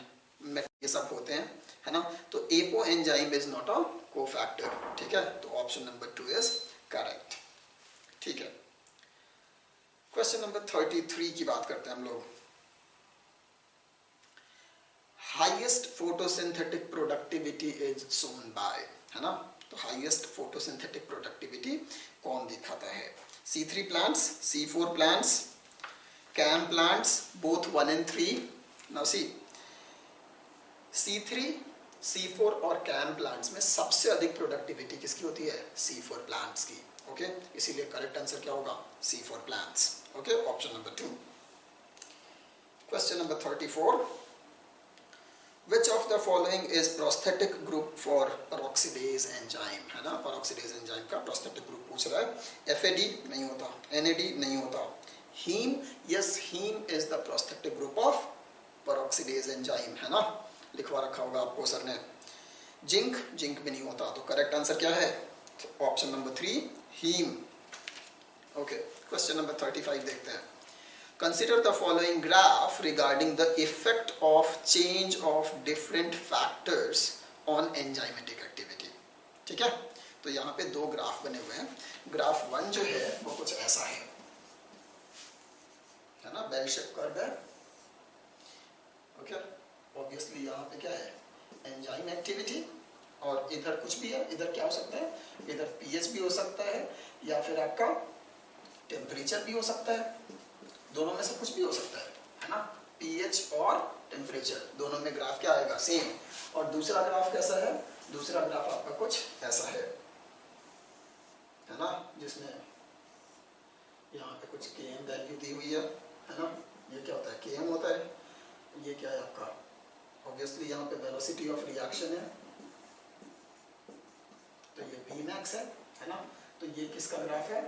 Speaker 1: ये सब होते हैं, है ना। तो apoenzyme is not a cofactor, ठीक है। तो ऑप्शन नंबर 2 इज करेक्ट, ठीक है। क्वेश्चन नंबर 33 की बात करते हैं हम लोग। Highest photosynthetic productivity is shown by, है ना। तो हाईएस्ट फोटोसिंथेटिक प्रोडक्टिविटी कौन दिखाता है? C3 plants, C4 plants, CAM plants, both 1 and 3। Now see C3 C4 और CAM प्लांट्स में सबसे अधिक प्रोडक्टिविटी किसकी होती है? C4 प्लांट्स की। ओके, इसीलिए करेक्ट आंसर क्या होगा? C4 plants. Okay, option number 2। Question number 34, Which of the following is prosthetic group for peroxidase enzyme? है ना, peroxidase enzyme का prosthetic group पूछ रहा है। FAD नहीं होता, NAD नहीं होता, Heme, yes, Heme is the prosthetic group of peroxidase enzyme, है ना, लिखवा रखा होगा आपको सर ने। जिंक भी नहीं होता, तो करेक्ट आंसर क्या है? Option number 3, haem. Okay, question number 35 देखते हैं। Consider the following graph regarding the effect of change of different factors on enzymatic activity. ठीक है, तो यहाँ पे दो ग्राफ बने हुए हैं। ग्राफ 1 जो है वो कुछ ऐसा है ना, बेल शेप कर्व है। ओके, ऑब्वियसली यहाँ पे क्या है? एंजाइम एक्टिविटी, और इधर कुछ भी है। इधर क्या हो सकता है? इधर पीएच भी हो सकता है, या फिर आपका टेम्परेचर भी हो सकता है, दोनों में से कुछ भी हो सकता है ना। पीएच और टेम्परेचर दोनों में ग्राफ क्या आएगा? सेम। और दूसरा ग्राफ कैसा है? दूसरा ग्राफ आपका कुछ ऐसा है ना, जिसमें यहाँ पे कुछ Km वैल्यू दी हुई है ना। ये क्या होता है? Km होता है। ये क्या है आपका? ऑब्वियसली यहाँ पे वेलोसिटी ऑफ रिएक्शन है, तो ये Vmax है ना। तो ये किसका ग्राफ है?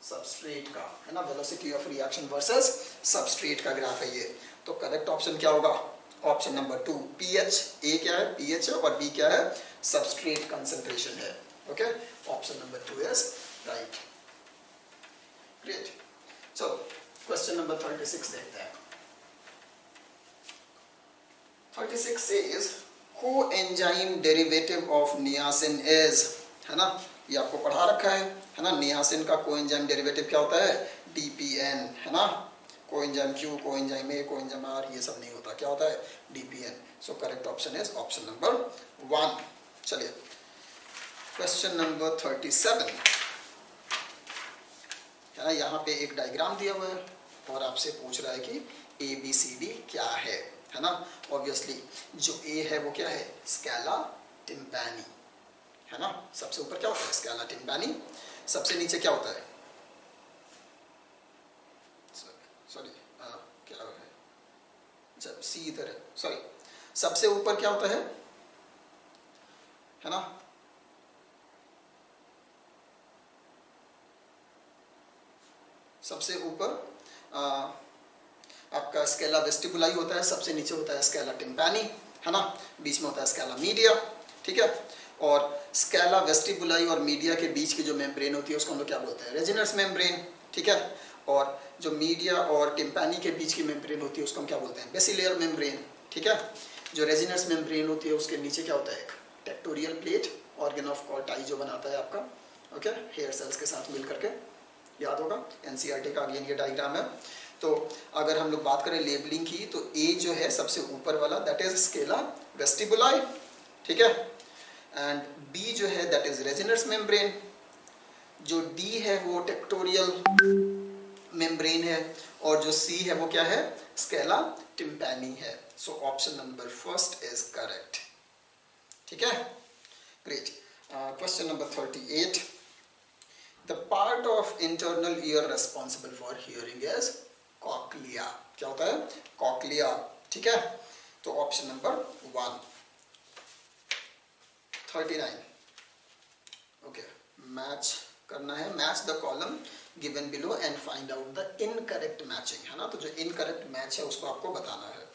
Speaker 1: सबस्ट्रेट का, है ना, velocity of reaction versus substrate का ग्राफ है ये। तो करेक्ट ऑप्शन क्या होगा? Option number 2, pH. ए क्या है? पीएच है, और बी क्या है? सबस्ट्रेट कंसंट्रेशन है। Okay, option number 2 is right. Great. So question number 36 देखते हैं। 36 says coenzyme derivative of niacin is, है ना, ये आपको पढ़ा रखा है ना। नियासिन का कोएंजाइम डेरिवेटिव क्या होता है? DPN, है ना। Coenzyme Q, coenzyme A, coenzyme R, ये सब नहीं होता, क्या होता है? DPN। So correct option is option number 1। चलिए क्वेश्चन नंबर 37, है ना। यहाँ पे एक डायग्राम दिया हुआ है और आपसे पूछ रहा है कि ABCD क्या है ना। ऑब्वियसली जो A है वो क्या है? स्केला टिम्पैनी, है ना। सबसे ऊपर क्या होता है? स्केला टिम्पैनी। सबसे नीचे क्या होता है? सॉरी, क्या है? अच्छा, सी इधर है, सॉरी। सबसे ऊपर क्या होता है ना? सबसे ऊपर आपका स्केला वेस्टिबुलाई होता है, सबसे नीचे होता है स्केला टिम्पैनी, है ना। बीच में होता है स्केला मीडिया, ठीक है। और स्केला वेस्टिबुलाई और मीडिया के बीच की जो मेम्ब्रेन होती है उसको हम लोग क्या बोलते हैं? रेजिनस मेम्ब्रेन, ठीक है। और जो मीडिया और टिम्पैनी के बीच की मेम्ब्रेन होती है उसको हम क्या बोलते हैं? बेसिलियर मेम्ब्रेन, ठीक है। जो रेजिनस मेम्ब्रेन होती है उसके नीचे क्या होता है? एक tectorial plate, organ of Corti जो बनाता है आपका, ओके, हेयर सेल्स के साथ मिल करके, याद होगा एनसीईआरटी का अगेन ये डायग्राम है। तो अगर हम लोग बात करें लेबलिंग की, तो ए जो है सबसे ऊपर वाला, दैट इज स्केला वेस्टिबुलाई, ठीक है। एंड बी जो है दैट इज रेजिनस मेम्ब्रेन, जो डी है वो टेक्टोरियल मेम्ब्रेन है, और जो सी है वो क्या है? स्केला टिम्पैनी है। सो option number first is correct, ठीक है। Great. Question number 38, the part of internal ear responsible for hearing is cochlea. क्या होता है? कॉक्लिया, ठीक है। तो ऑप्शन नंबर 1। 39, ओके, मैच करना है। Match the column given below and find out the incorrect matching, है ना। तो जो इनकरेक्ट मैच है उसको आपको बताना है।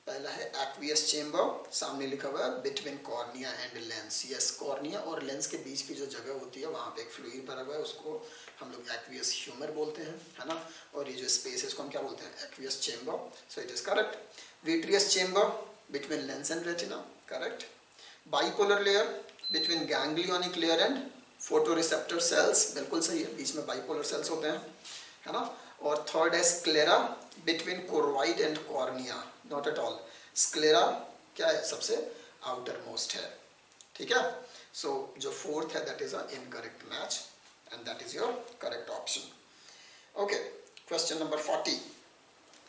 Speaker 1: पहला है एक्वियस चेम्बर, सामने लिखा हुआ है between cornea and lens. Yes, cornea और लेंस के बीच की जो जगह होती है वहाँ पे एक फ्लूइड भरा हुआ है, उसको हम लोग एक्वियस ह्यूमर बोलते हैं, है ना। और ये जो स्पेस है इसको हम क्या बोलते हैं? Aqueous chamber. So it is correct. Vitreous chamber between lens and retina, correct. Bipolar layer between ganglionic layer and photoreceptor sales, बिल्कुल सही है, बीच में बाइपोलर सेल्स होते हैं, है ना। और थर्ड है sclera between choroid and cornea, not at all. Sclera क्या है? सबसे आउटर मोस्ट है, ठीक है। सो जो फोर्थ है that is a incorrect match and that is your correct option. Okay, question number 40,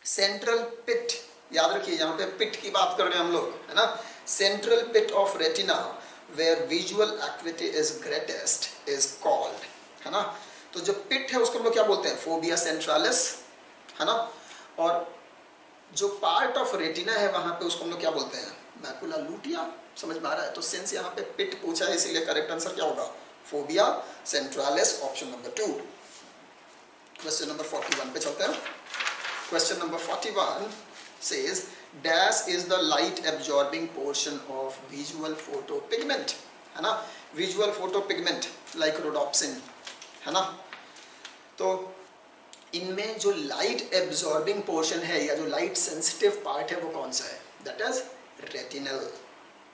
Speaker 1: central pit याद रखिए यहाँ पे पिट की बात कर रहे हैं हम लोग, है ना। Central pit of retina where visual activity is greatest is called, है ना। तो जो पिट है उसको हम लोग क्या बोलते हैं, फोबिया सेंट्रालिस, है ना। और जो पार्ट ऑफ रेटिना है वहां पे उसको हम लोग क्या बोलते हैं, मैकुला लूटिया। समझ में आ रहा है। तो सिंस यहाँ पे पिट पूछा है इसीलिए करेक्ट आंसर क्या होगा, fovea centralis, option number 2। Question number 41 पे चलते हैं। Question number 41 says dash is the light absorbing portion of visual photopigment, है ना। visual photopigment like rhodopsin, है ना। तो इनमें जो लाइट एब्जॉर्बिंग पोर्शन है या जो लाइट सेंसिटिव पार्ट है वो कौन सा है, दैट इज रेटिनल,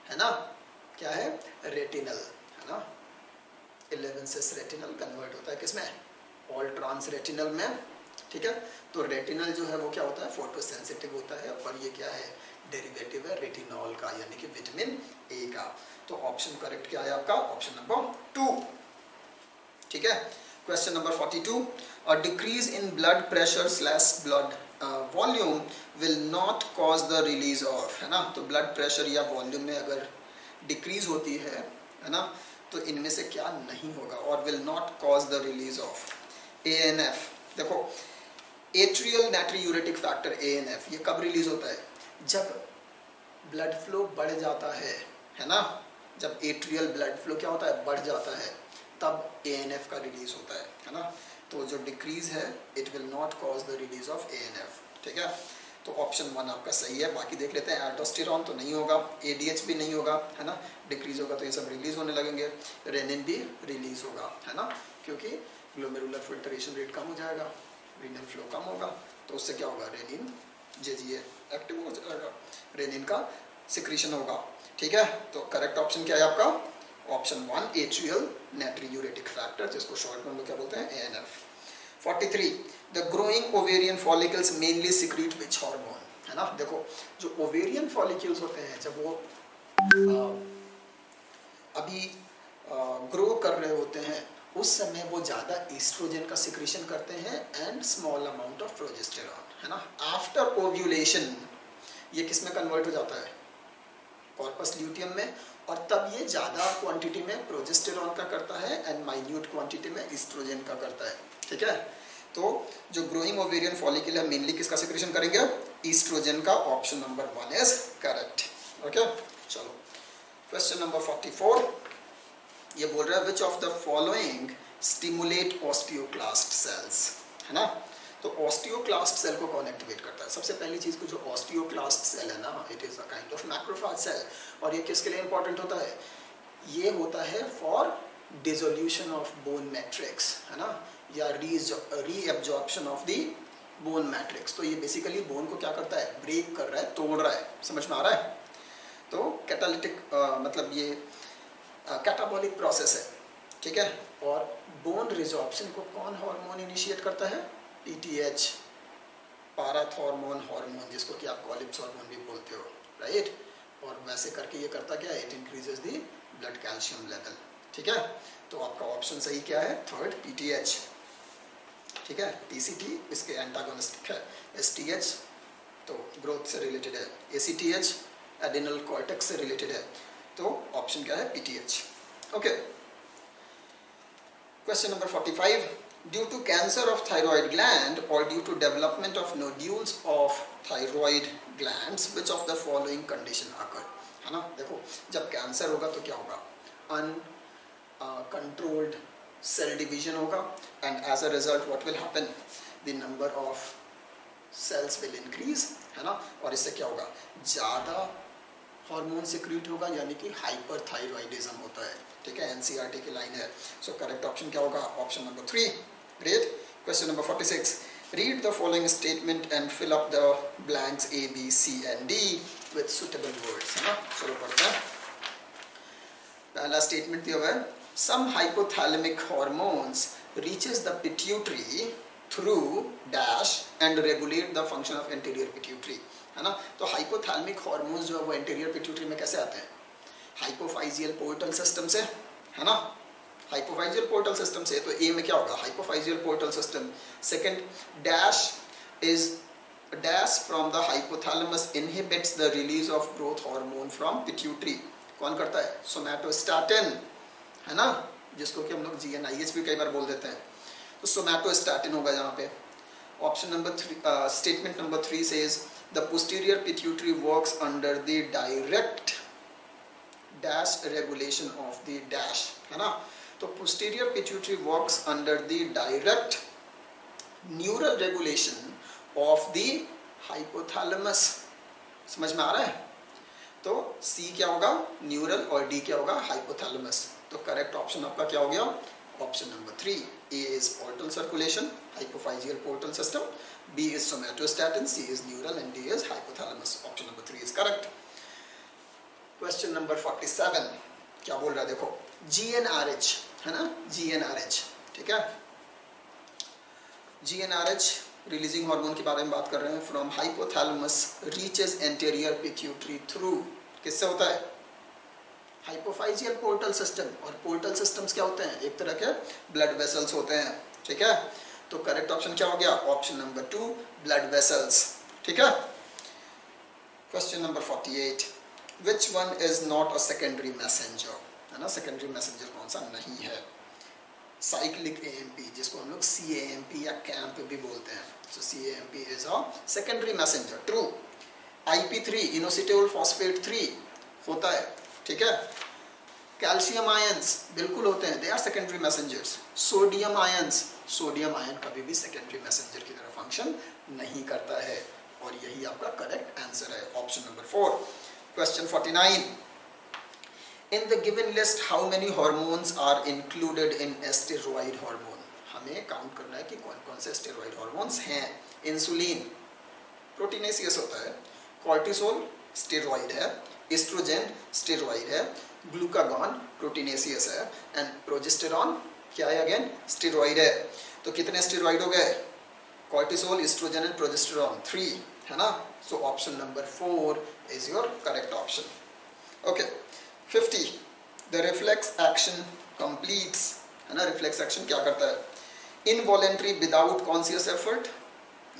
Speaker 1: है ना। क्या है, रेटिनल, है ना। 11 से रेटिनल कन्वर्ट होता है किसमें, ऑल ट्रांस रेटिनल में, ठीक है। तो रेटिनल जो है वो क्या होता है, फोटो सेंसिटिव होता है, और ये क्या है, डेरिवेटिव है रेटिनॉल का, यानी कि विटामिन ए का। तो ऑप्शन करेक्ट क्या है आपका, ऑप्शन नंबर 2, ठीक है। Question number 42, a decrease in blood pressure slash blood volume will not cause the release of, है ना। तो ब्लड प्रेशर या वॉल्यूम में अगर डिक्रीज होती है ना, तो इनमें से क्या नहीं होगा, और will not cause the release of ANF। देखो एट्रियल नाट्रियूरेटिक फैक्टर ANF ये कब रिलीज होता है, जब ब्लड फ्लो बढ़ जाता है ना। जब एट्रियल ब्लड फ्लो क्या होता है, बढ़ जाता है, तब ANF का रिलीज होता है ना। तो जो डिक्रीज है it will not cause the release of ANF, ठीक है। तो ऑप्शन 1 आपका सही है। बाकी देख लेते हैं, एल्डोस्टेरॉन तो नहीं होगा, ADH भी नहीं होगा, है ना। डिक्रीज होगा तो ये सब रिलीज होने लगेंगे, रेनिन भी रिलीज होगा, है ना, क्योंकि ग्लोमेरुलर फिल्ट्रेशन रेट कम हो जाएगा, रीनल फ्लो कम होगा, तो उससे क्या होगा, रेनिन JGA एक्टिव हो जाएगा, रेनिन का सिक्रीशन होगा, ठीक है। तो करेक्ट ऑप्शन क्या है आपका, ऑप्शन 1 एट्रियल नाट्रियूरेटिक फैक्टर, जिसको शॉर्ट में हम लोग क्या बोलते हैं, ANF। 43, the growing ovarian follicles mainly secrete which hormone, है ना। देखो जो ओवेरियन फॉलिकल्स होते हैं जब वो अभी ग्रो कर रहे होते हैं उस समय वो ज़्यादा ईस्ट्रोजन का सिक्रीशन करते हैं and small amount of progesterone, है ना। आफ्टर ओव्यूलेशन ये किस में कन्वर्ट हो जाता है, कॉर्पस ल्यूटियम में, और तब ये ज़्यादा क्वांटिटी में प्रोजेस्टेरॉन का करता है एंड माइन्यूट क्वांटिटी में ईस्ट्रोजन का करता है, ठीक है। तो जो ग्रोइंग ओवेरियन फॉलिकल है मेनली किसका सिक्रीशन करेंगे, ईस्ट्रोजन का, option number 1 is correct, okay. चलो क्वेश्चन नंबर 44, ये बोल रहा है which of the following stimulate osteoclast cells, है ना। तो ऑस्टियोक्लास्ट सेल को कौन एक्टिवेट करता है, सबसे पहली चीज को जो ऑस्टियोक्लास्ट सेल है ना, it is a kind of macrophage cell, और ये किसके लिए इंपॉर्टेंट होता है, ये होता है for dissolution of bone matrix, है ना, या reabsorption of the bone matrix. तो ये बेसिकली बोन को क्या करता है, ब्रेक कर रहा है, तोड़ रहा है, समझ में आ रहा है। तो कैटालिटिक मतलब ये कैटाबॉलिक प्रोसेस है, ठीक है। और बोन रिजॉर्प्शन को कौन हार्मोन इनिशिएट करता है, PTH, पाराथॉर्मोन हार्मोन, जिसको कि आप कॉलिप्स हार्मोन भी बोलते हो, राइट। और वैसे करके ये करता क्या है, it increases the blood calcium level, ठीक है। तो आपका ऑप्शन सही क्या है, थर्ड PTH, ठीक है। TCT इसके एंटागोनिस्टिक है, STH तो ग्रोथ से रिलेटेड है, ACTH एडिनल कॉर्टेक्स से रिलेटेड है, तो ऑप्शन क्या है, PTH, okay. Question number 45, due to cancer of thyroid gland और due to development of nodules of thyroid glands which of the following condition occur, है ना। देखो जब कैंसर होगा तो क्या होगा, अनकंट्रोल्ड सेल डिवीजन होगा, and as a result what will happen, the number of cells will increase, है ना। और इससे क्या होगा, ज़्यादा हार्मोन सिक्रीट होगा, यानी कि हाइपरथायरॉइडिज्म होता है, ठीक है। NCERT की लाइन है। सो करेक्ट ऑप्शन क्या होगा, option number 3, great. Question number 46, read the following statement and fill up the blanks A, B, C and D with suitable words, है ना। चलो पढ़ते हैं। पहला स्टेटमेंट दिया हुआ है, some hypothalamic hormones reaches the pituitary through dash and regulate the function of anterior pituitary, है ना। तो हाइपोथैलेमिक हार्मोन्स जो है वो एंटीरियर पिट्यूटरी में कैसे आते हैं, हाइपोफाइजियल पोर्टल सिस्टम से, है ना। हाइपोफाइजियल पोर्टल सिस्टम से, तो ए में क्या होगा, hypophyseal portal system. Second, dash is dash from the hypothalamus inhibits the release of growth hormone from pituitary. कौन करता है? सोमैटोस्टैटिन, है ना, जिसको कि हम लोग GnRH भी कई बार बोल देते हैं. तो सोमैटोस्टैटिन होगा यहाँ पे. Option number 3, statement number 3 says the posterior pituitary works under the direct dash regulation of the dash, है ना. तो posterior pituitary works under the direct neural regulation of the hypothalamus. समझ में आ रहा है? तो C क्या होगा? न्यूरल, और D क्या होगा? हाइपोथैलेमस. तो करेक्ट ऑप्शन आपका क्या हो गया? Option number 3. A is portal circulation, hypophyseal portal system. B is somatostatin, C is neural, and D is hypothalamus. Option number 3 is correct. Question number 47 क्या बोल रहा है? देखो, GnRH, है ना, GnRH, ठीक है. GnRH रिलीजिंग हार्मोन के बारे में बात कर रहे हैं. From hypothalamus reaches anterior pituitary through, किससे होता है? Hypophyseal portal system. और पोर्टल सिस्टम्स क्या होते हैं? एक तरह के ब्लड वेसल्स होते हैं, ठीक है. तो करेक्ट ऑप्शन क्या हो गया? ऑप्शन नंबर 2, ब्लड वेसल्स, ठीक है. Question number 48, which one is not a secondary messenger, है ना. सेकेंडरी मैसेंजर कौन सा नहीं है? साइक्लिक AMP, जिसको हम लोग CAMP या कैंप भी बोलते हैं. सो CAMP is a secondary messenger. True. IP3 inositol phosphate 3 होता है, ठीक है. कैल्शियम आयंस बिल्कुल होते हैं, they are secondary messengers. Sodium ions, sodium ion कभी भी सेकेंडरी मैसेंजर की तरह फंक्शन नहीं करता है. और यही आपका करेक्ट आंसर है, option number 4. Question 49, in the given list how many hormones are included in steroid hormone. हमें काउंट करना है कि कौन कौन से स्टेरॉइड हार्मोन्स हैं. इंसुलिन प्रोटीनेसियस होता है, कॉर्टिसोल स्टेरॉइड है, एस्ट्रोजन स्टेरॉइड है, ग्लूकागॉन प्रोटीनेसियस है, एंड प्रोजेस्टेरॉन क्या है? अगेन स्टेरॉइड है. तो कितने स्टेरॉइड हो गए? कॉर्टिसोल, एस्ट्रोजन एंड प्रोजेस्टेरॉन 3, है ना. So option number 4 is your correct option. Okay. 50, the reflex action completes, है ना. रिफ्लेक्स एक्शन क्या करता है? Involuntary without conscious effort.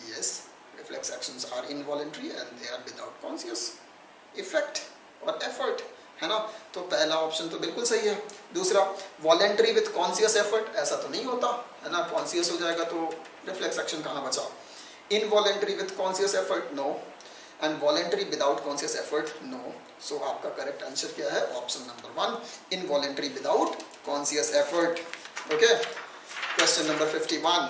Speaker 1: Yes, reflex actions are involuntary and they are without conscious effect और एफर्ट, है ना. तो पहला ऑप्शन तो बिल्कुल सही है. दूसरा, वॉलेंट्री विथ कॉन्शियस एफर्ट, ऐसा तो नहीं होता, है ना. कॉन्शियस हो जाएगा तो रिफ्लेक्स एक्शन कहाँ बचा? Involuntary with conscious effort, no. And voluntary without conscious effort, no. So आपका करेक्ट आंसर क्या है? Option number 1, involuntary without conscious effort. Okay. Question number 51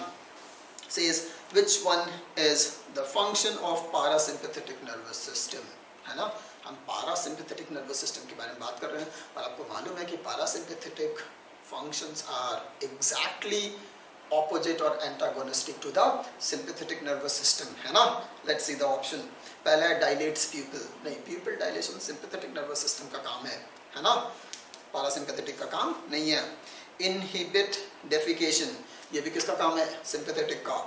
Speaker 1: says which one is the function of parasympathetic nervous system, है ना. हम parasympathetic nervous system के बारे में बात कर रहे हैं, और आपको मालूम है कि parasympathetic functions are exactly opposite or antagonistic to the sympathetic nervous system, है ना. Let's see the option. पहला है dilates pupil. नहीं, pupil dilation sympathetic nervous system का काम है ना. parasympathetic का काम नहीं है. inhibit defecation, ये भी किसका काम है? sympathetic का.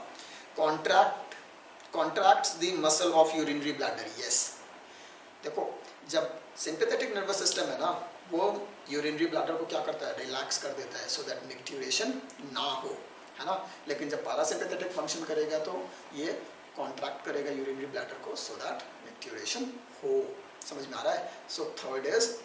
Speaker 1: contracts the muscle of urinary bladder. yes. देखो, जब sympathetic nervous system है ना, वो urinary bladder को क्या करता है? रिलैक्स कर देता है, so that micturition ना हो, है ना. लेकिन जब parasympathetic फंक्शन करेगा तो ये कॉन्ट्रैक्ट करेगा यूरिनरी ब्लैडर को, सो दैट micturition हो. समझ में आ रहा है? So third is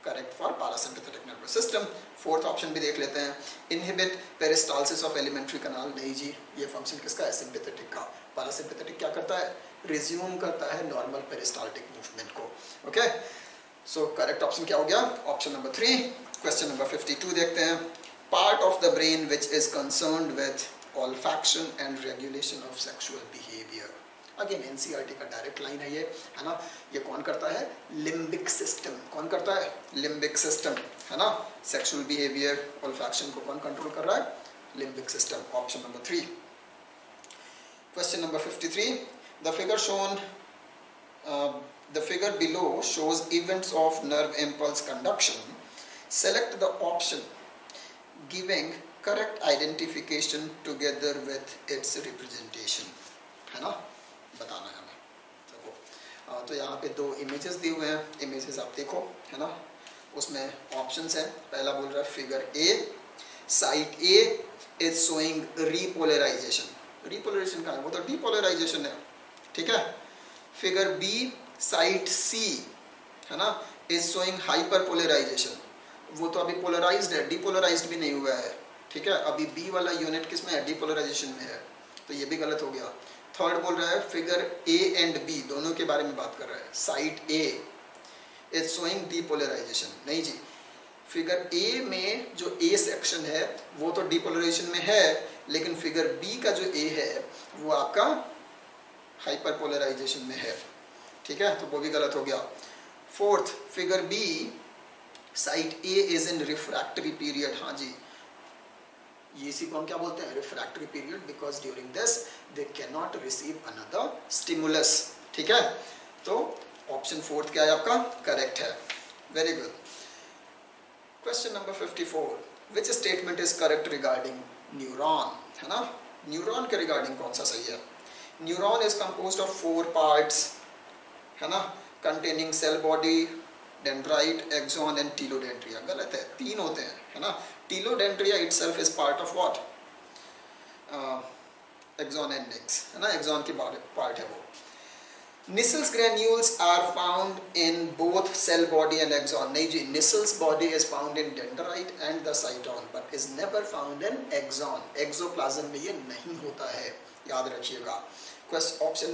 Speaker 1: correct for parasympathetic nervous system. Fourth option भी देख लेते हैं. इनहिबिट पेरिस्टालसिस ऑफ एलिमेंट्री कनाल. नहीं जी, ये फंक्शन किसका है? सिंपैथेटिक का. पैरासिम्पैथेटिक क्या करता है? रिज्यूम करता है नॉर्मल पेरिस्टाल्टिक मूवमेंट को. ओके. सो करेक्ट ऑप्शन क्या हो गया? Option number 3. क्वेश्चन नंबर 52 देखते हैं. Part of the brain which is concerned with olfaction and regulation of sexual behavior. Again NCERT का डायरेक्ट लाइन है ये, है ना. ये कौन करता है? Limbic system. कौन करता है? लिम्बिक सिस्टम, है ना. सेक्सुअल बिहेवियर, ऑल्फैक्शन को कौन कंट्रोल कर रहा है? Limbic system. Option number 3. Question number 53, the figure shown the figure below shows events of nerve impulse conduction. Select the option giving correct identification together with its representation, है ना. बताना है हमें. तो यहाँ पे 2 इमेजेस दिए हुए हैं. इमेजेस आप देखो, है ना. उसमें ऑप्शंस हैं. पहला बोल रहा है figure A, site A is showing repolarisation. Repolarisation कहाँ है? वो तो डीपोलराइजेशन है. ठीक है। फिगर बी साइट सी है ना इज शोइंग हाइपर पोलराइजेशन, वो तो अभी पोलराइज्ड है, डीपोलराइज्ड भी नहीं हुआ है, ठीक है। अभी बी वाला यूनिट किस में है, डीपोलराइजेशन में है, तो ये भी गलत हो गया। थर्ड बोल रहा है फिगर ए एंड बी दोनों के बारे में बात कर रहा है, site A is showing depolarization, नहीं जी, फिगर ए में जो ए सेक्शन है वो तो डीपोलराइजेशन में है, लेकिन फिगर बी का जो ए है वो आपका हाइपर पोलराइजेशन में है, ठीक है, तो वो भी गलत हो गया। Fourth figure B site A is in refractory period, हाँ जी, ये इसी को हम क्या बोलते हैं, refractory period, because during this they can not receive another stimulus, ठीक है। तो ऑप्शन फोर्थ क्या है आपका, करेक्ट है, very good. Question number 54, which statement is correct regarding neuron, है ना, न्यूरॉन के रिगार्डिंग कौन सा सही है। Neuron is composed of 4 parts, है ना, containing cell body, dendrite, axon and telodendria, गलत है, 3 होते हैं, है ना। Telodendria itself is part of what, axon and nicks, है ना, एक्सॉन की पार्ट है वो। Nissel's granules are found in both cell body and axon, नहीं जी, Nissel's body is found in dendrite and the cyton but is never found in axon, axoplasm में ये नहीं होता है, याद रखिएगा। ऑप्शन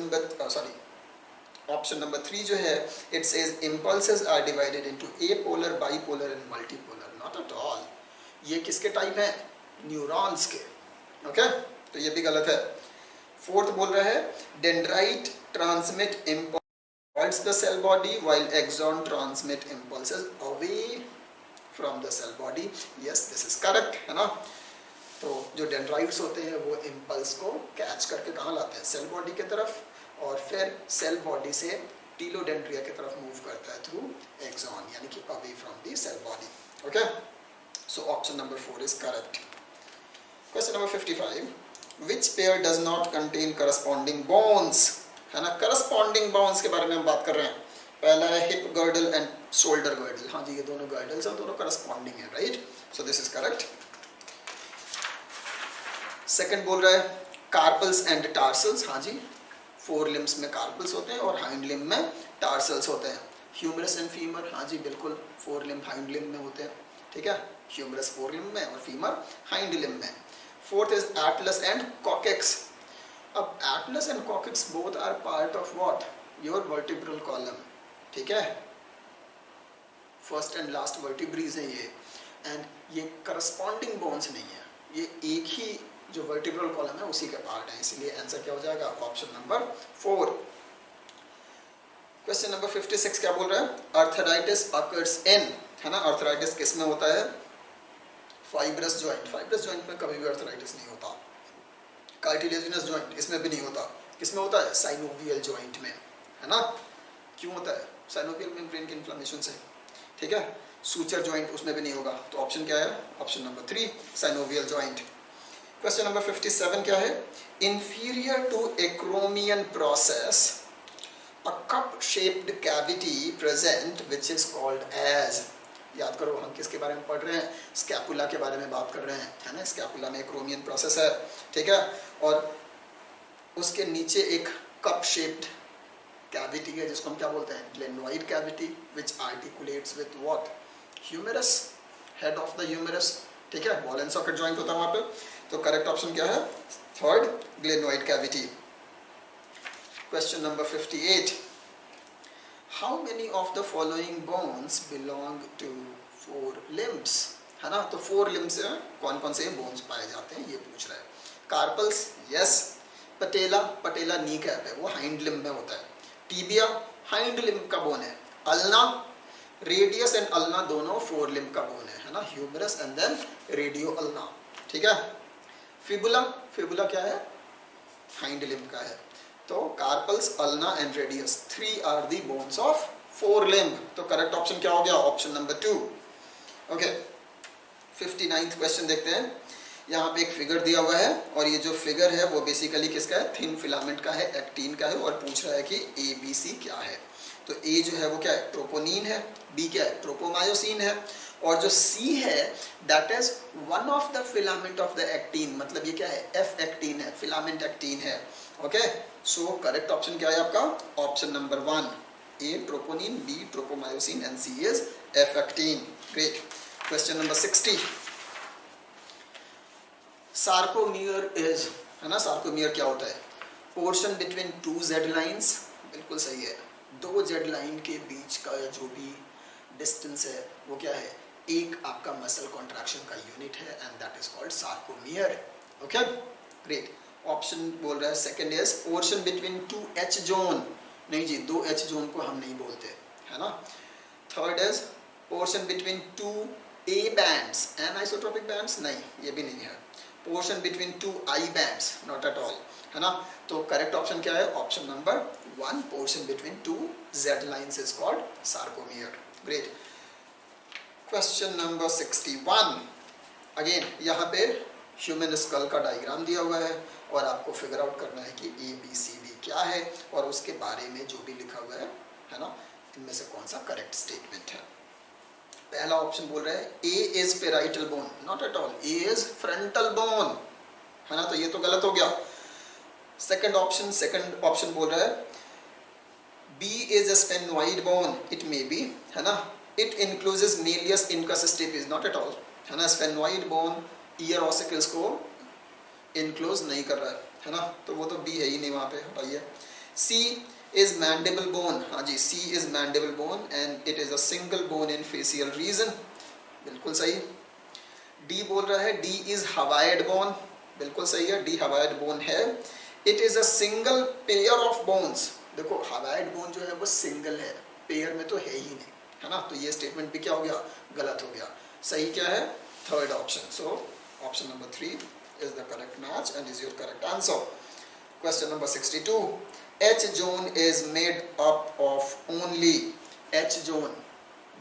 Speaker 1: नंबर 3 जो है, it says impulses are divided into apolar, bipolar and multipolar, not at all, ये किसके टाइप है, न्यूरॉन्स के, ओके, तो ये भी गलत है। फोर्थ बोल रहा है dendrite transmit impulse the cell body while axon transmit impulses away from the cell body, yes this is correct, है ना। तो जो डेंड्राइट्स होते हैं वो इम्पल्स को कैच करके कहाँ लाते हैं, सेल बॉडी की तरफ, और फिर सेल बॉडी से टीलोडेंड्रिया की तरफ मूव करता है थ्रू एक्सॉन, यानी कि away from the cell body, okay. So option number 4 is correct. Question number 55, which pair does not contain corresponding bones, है ना, corresponding bones के बारे में हम बात कर रहे हैं। पहला है hip girdle and shoulder girdle, हाँ जी, ये दोनों girdles हैं, दोनों corresponding है, right, so this is correct। Second बोल रहा है carpals and tarsals, हाँ जी, 4 limbs में carpals होते हैं और hind limb में tarsals होते हैं। humerus and femur, हाँ जी बिल्कुल, 4 limb hind limb में होते हैं, ठीक है, humerus 4 limb में और femur hind limb में। Fourth is atlas and coccyx, अब atlas and coccyx both are part of what, your vertebral column, ठीक है, फर्स्ट एंड लास्ट वर्टिब्रीज है ये, एंड ये करस्पॉन्डिंग बोन्स नहीं है, ये एक ही जो वर्टिब्रल कॉलम है उसी के पार्ट है, इसलिए आंसर क्या हो जाएगा, ऑप्शन नंबर 4। क्वेश्चन नंबर 56 क्या बोल रहा है, आर्थराइटिस अकर्स इन, है ना, आर्थराइटिस किस में होता है, फाइब्रस जॉइंट, फाइब्रस जॉइंट में कभी भी आर्थराइटिस नहीं होता। कार्टिलेजिनस जॉइंट, इसमें भी नहीं होता, किसमें होता है, साइनोवियल जॉइंट में, है ना, क्यों होता है, साइनोवियल मेम्ब्रेन के इन्फ्लेमेशन से, ठीक है। सूचर जॉइंट, उसमें भी नहीं होगा, तो ऑप्शन क्या है, option number 3 synovial joint. Question number 57 क्या है, inferior to acromion process a cup shaped cavity present which is called as, याद करो हम किसके बारे में पढ़ रहे हैं, स्कैपुला के बारे में बात कर रहे हैं, है ना, स्कैपुला में एक्रोमियन प्रोसेस है, ठीक है, और उसके नीचे एक कप शेप्ड कैविटी है जिसको हम क्या बोलते हैं, glenoid cavity, which articulates with what, humerus, head of the humerus, ठीक है, बॉल एंड सॉकेट जॉइंट होता है वहां पे, तो करेक्ट ऑप्शन क्या है, third, glenoid cavity. Question number 58, how many of the following bones belong to 4 limbs, है ना, तो 4 limbs में कौन कौन से बोन्स पाए जाते हैं ये पूछ रहा है। Carpals, yes, patella, patella knee cap है, वो हाइंड लिम्ब में होता है। टीबिया हाइंड लिम्ब का बोन है। अल्ना, रेडियस एंड अल्ना दोनों 4 लिम्ब का बोन है ना, humerus and then radio ulna, ठीक है। फिबुला, फिबुला क्या है, हाइंड लिम्ब का है। तो carpals, ulna and radius 3 are the bones of 4 limb, तो करेक्ट ऑप्शन क्या हो गया, option number 2। Okay, 59th question देखते हैं। यहाँ पे एक फिगर दिया हुआ है और ये जो फिगर है वो बेसिकली किसका है, थिन फिलामेंट का है, एक्टिन का है, और पूछ रहा है कि ABC क्या है। तो A जो है वो क्या है, ट्रोपोनिन है, B क्या है, ट्रोपोमायोसिन है, और जो C है that is one of the filament of the actin, मतलब ये क्या है, F एक्टिन है, फिलामेंट एक्टिन है। ओके, सो करेक्ट ऑप्शन क्या है आपका? Option number 1, A troponin, B tropomyosin and C is F-actin. Great. Question number 60. Sarcomere is, है ना, sarcomere क्या होता है? Portion between two Z lines. बिल्कुल सही है. दो Z लाइन के बीच का जो भी डिस्टेंस है वो क्या है? एक आपका मसल कॉन्ट्रैक्शन का यूनिट है and that is called sarcomere. Okay, great. Option बोल रहा है second is portion between two H zone. नहीं जी, दो H जोन को हम नहीं बोलते, है ना. Third is portion between two A bands. Anisotropic bands नहीं, ये भी नहीं है. Portion between two I bands, not at all, है ना. तो करेक्ट ऑप्शन क्या है? Option number 1, portion between two Z lines is called sarcomere. Great. Question number 61. Again यहाँ पे ह्यूमन स्कल का डायग्राम दिया हुआ है और आपको फिगर आउट करना है कि ABCD क्या है और उसके बारे में जो भी लिखा हुआ है ना, इनमें से कौन सा करेक्ट स्टेटमेंट है. पहला ऑप्शन बोल रहा है A is parietal bone. Not at all, A is frontal bone, है ना, तो ये तो गलत हो गया. सेकंड ऑप्शन बोल रहा है B is sphenoid bone. It may be, है ना. It includes malleus incus stapes. Not at all, है ना. स्फेनोइड बोन ईयर ऑसिकल्स को इनक्लोज नहीं कर रहा है ना, तो वो तो B है ही नहीं वहाँ पे, हटाइए. C is mandible bone. हाँ जी, C is mandible bone and it is a single bone in facial region. बिल्कुल सही. D बोल रहा है D इज हवाइड बोन. बिल्कुल सही है, D हवाइड बोन है. It is a single pair of bones. देखो हवाइड बोन जो है वो सिंगल है, पेयर में तो है ही नहीं, है ना. तो ये स्टेटमेंट भी क्या हो गया? गलत हो गया. सही क्या है? Third option. So option number 3 is the correct match and is your correct answer. Question number 62. H zone is made up of only. H zone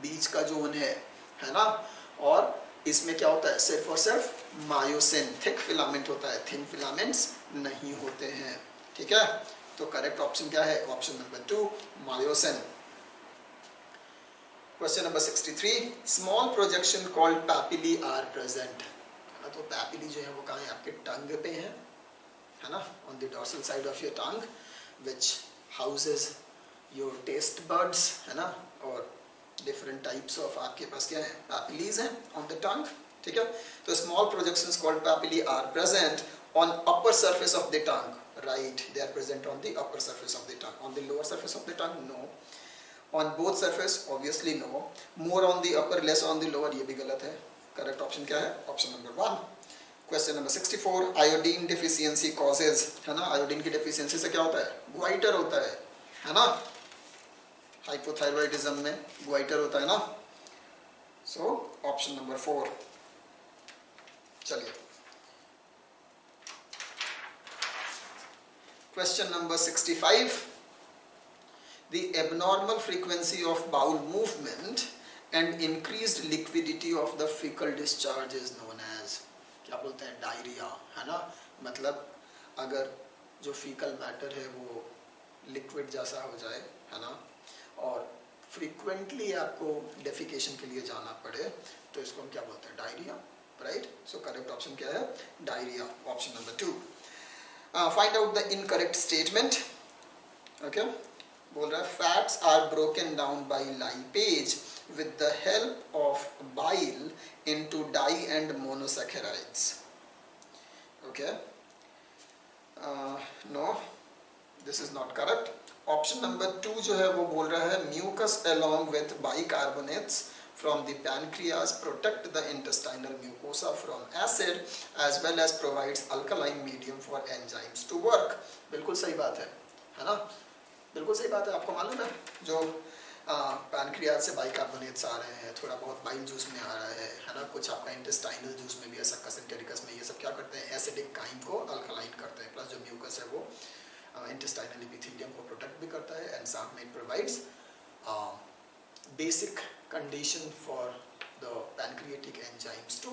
Speaker 1: बीच का जोन है ना, और इसमें क्या होता है? सिर्फ और सिर्फ मायोसिन, थिक फिलामेंट होता है, थिन फिलामेंट्स नहीं होते हैं. ठीक है, तो करेक्ट ऑप्शन क्या है? Option number 2, myosin. Question number 63. Small projection called papillae are present. तो पैपिली जो है वो कहाँ है? आपके टंग पे है ना, on the dorsal side of your tongue which houses your taste buds, है ना, और डिफरेंट टाइप्स ऑफ आपके पास क्या है? पैपिलीज हैं ऑन द टंग. ठीक है, तो small projections called papillae are present on upper surface of the tongue. Right, they are present on the upper surface of the tongue. On the lower surface of the tongue, no. On both surface, obviously no. More on the upper, less on the lower, ये भी गलत है. करेक्ट ऑप्शन क्या है? Option number 1. Question number 64. Iodine deficiency causes, है ना. आयोडीन की डिफिशियंसी से क्या होता है? ग्वाइटर होता है ना. हाइपोथायरॉयडिज्म में ग्वाइटर होता है ना. So option number 4. चलिए question number 65. The abnormal frequency of bowel movement and increased liquidity of the fecal discharge is known as. क्या बोलते हैं? डायरिया, है ना. मतलब अगर जो फीकल मैटर है वो लिक्विड जैसा हो जाए, है ना, और फ्रीक्वेंटली आपको डेफिकेशन के लिए जाना पड़े, तो इसको हम क्या बोलते हैं? Diarrhoea. Right, so correct option क्या है? Diarrhoea. Option number 2. Find out the incorrect statement. Okay, बोल रहा है fats are broken down by lipase with the help of bile into di and monosaccharides. Okay, no, this is not correct. Option number 2 जो है वो बोल रहा है mucus along with bicarbonates from the pancreas protect the intestinal mucosa from acid as well as provides alkaline medium for enzymes to work. बिल्कुल सही बात है ना. बिल्कुल सही बात है. आपको मालूम है जो पैनक्रियाज से बाइकार्बोनेट्स आ रहे हैं, थोड़ा बहुत बाइल जूस में आ रहा है ना, कुछ आपका इंटेस्टाइनल जूस में भी है, सक्कस एंटेरिकस में, ये सब क्या करते हैं? एसिडिक काइम को अल्कलाइन करते हैं. प्लस जो म्यूकस है वो इंटेस्टाइनल एपिथेलियम को प्रोटेक्ट भी करता है एंड साथ में it provides basic condition for the pancreatic enzymes to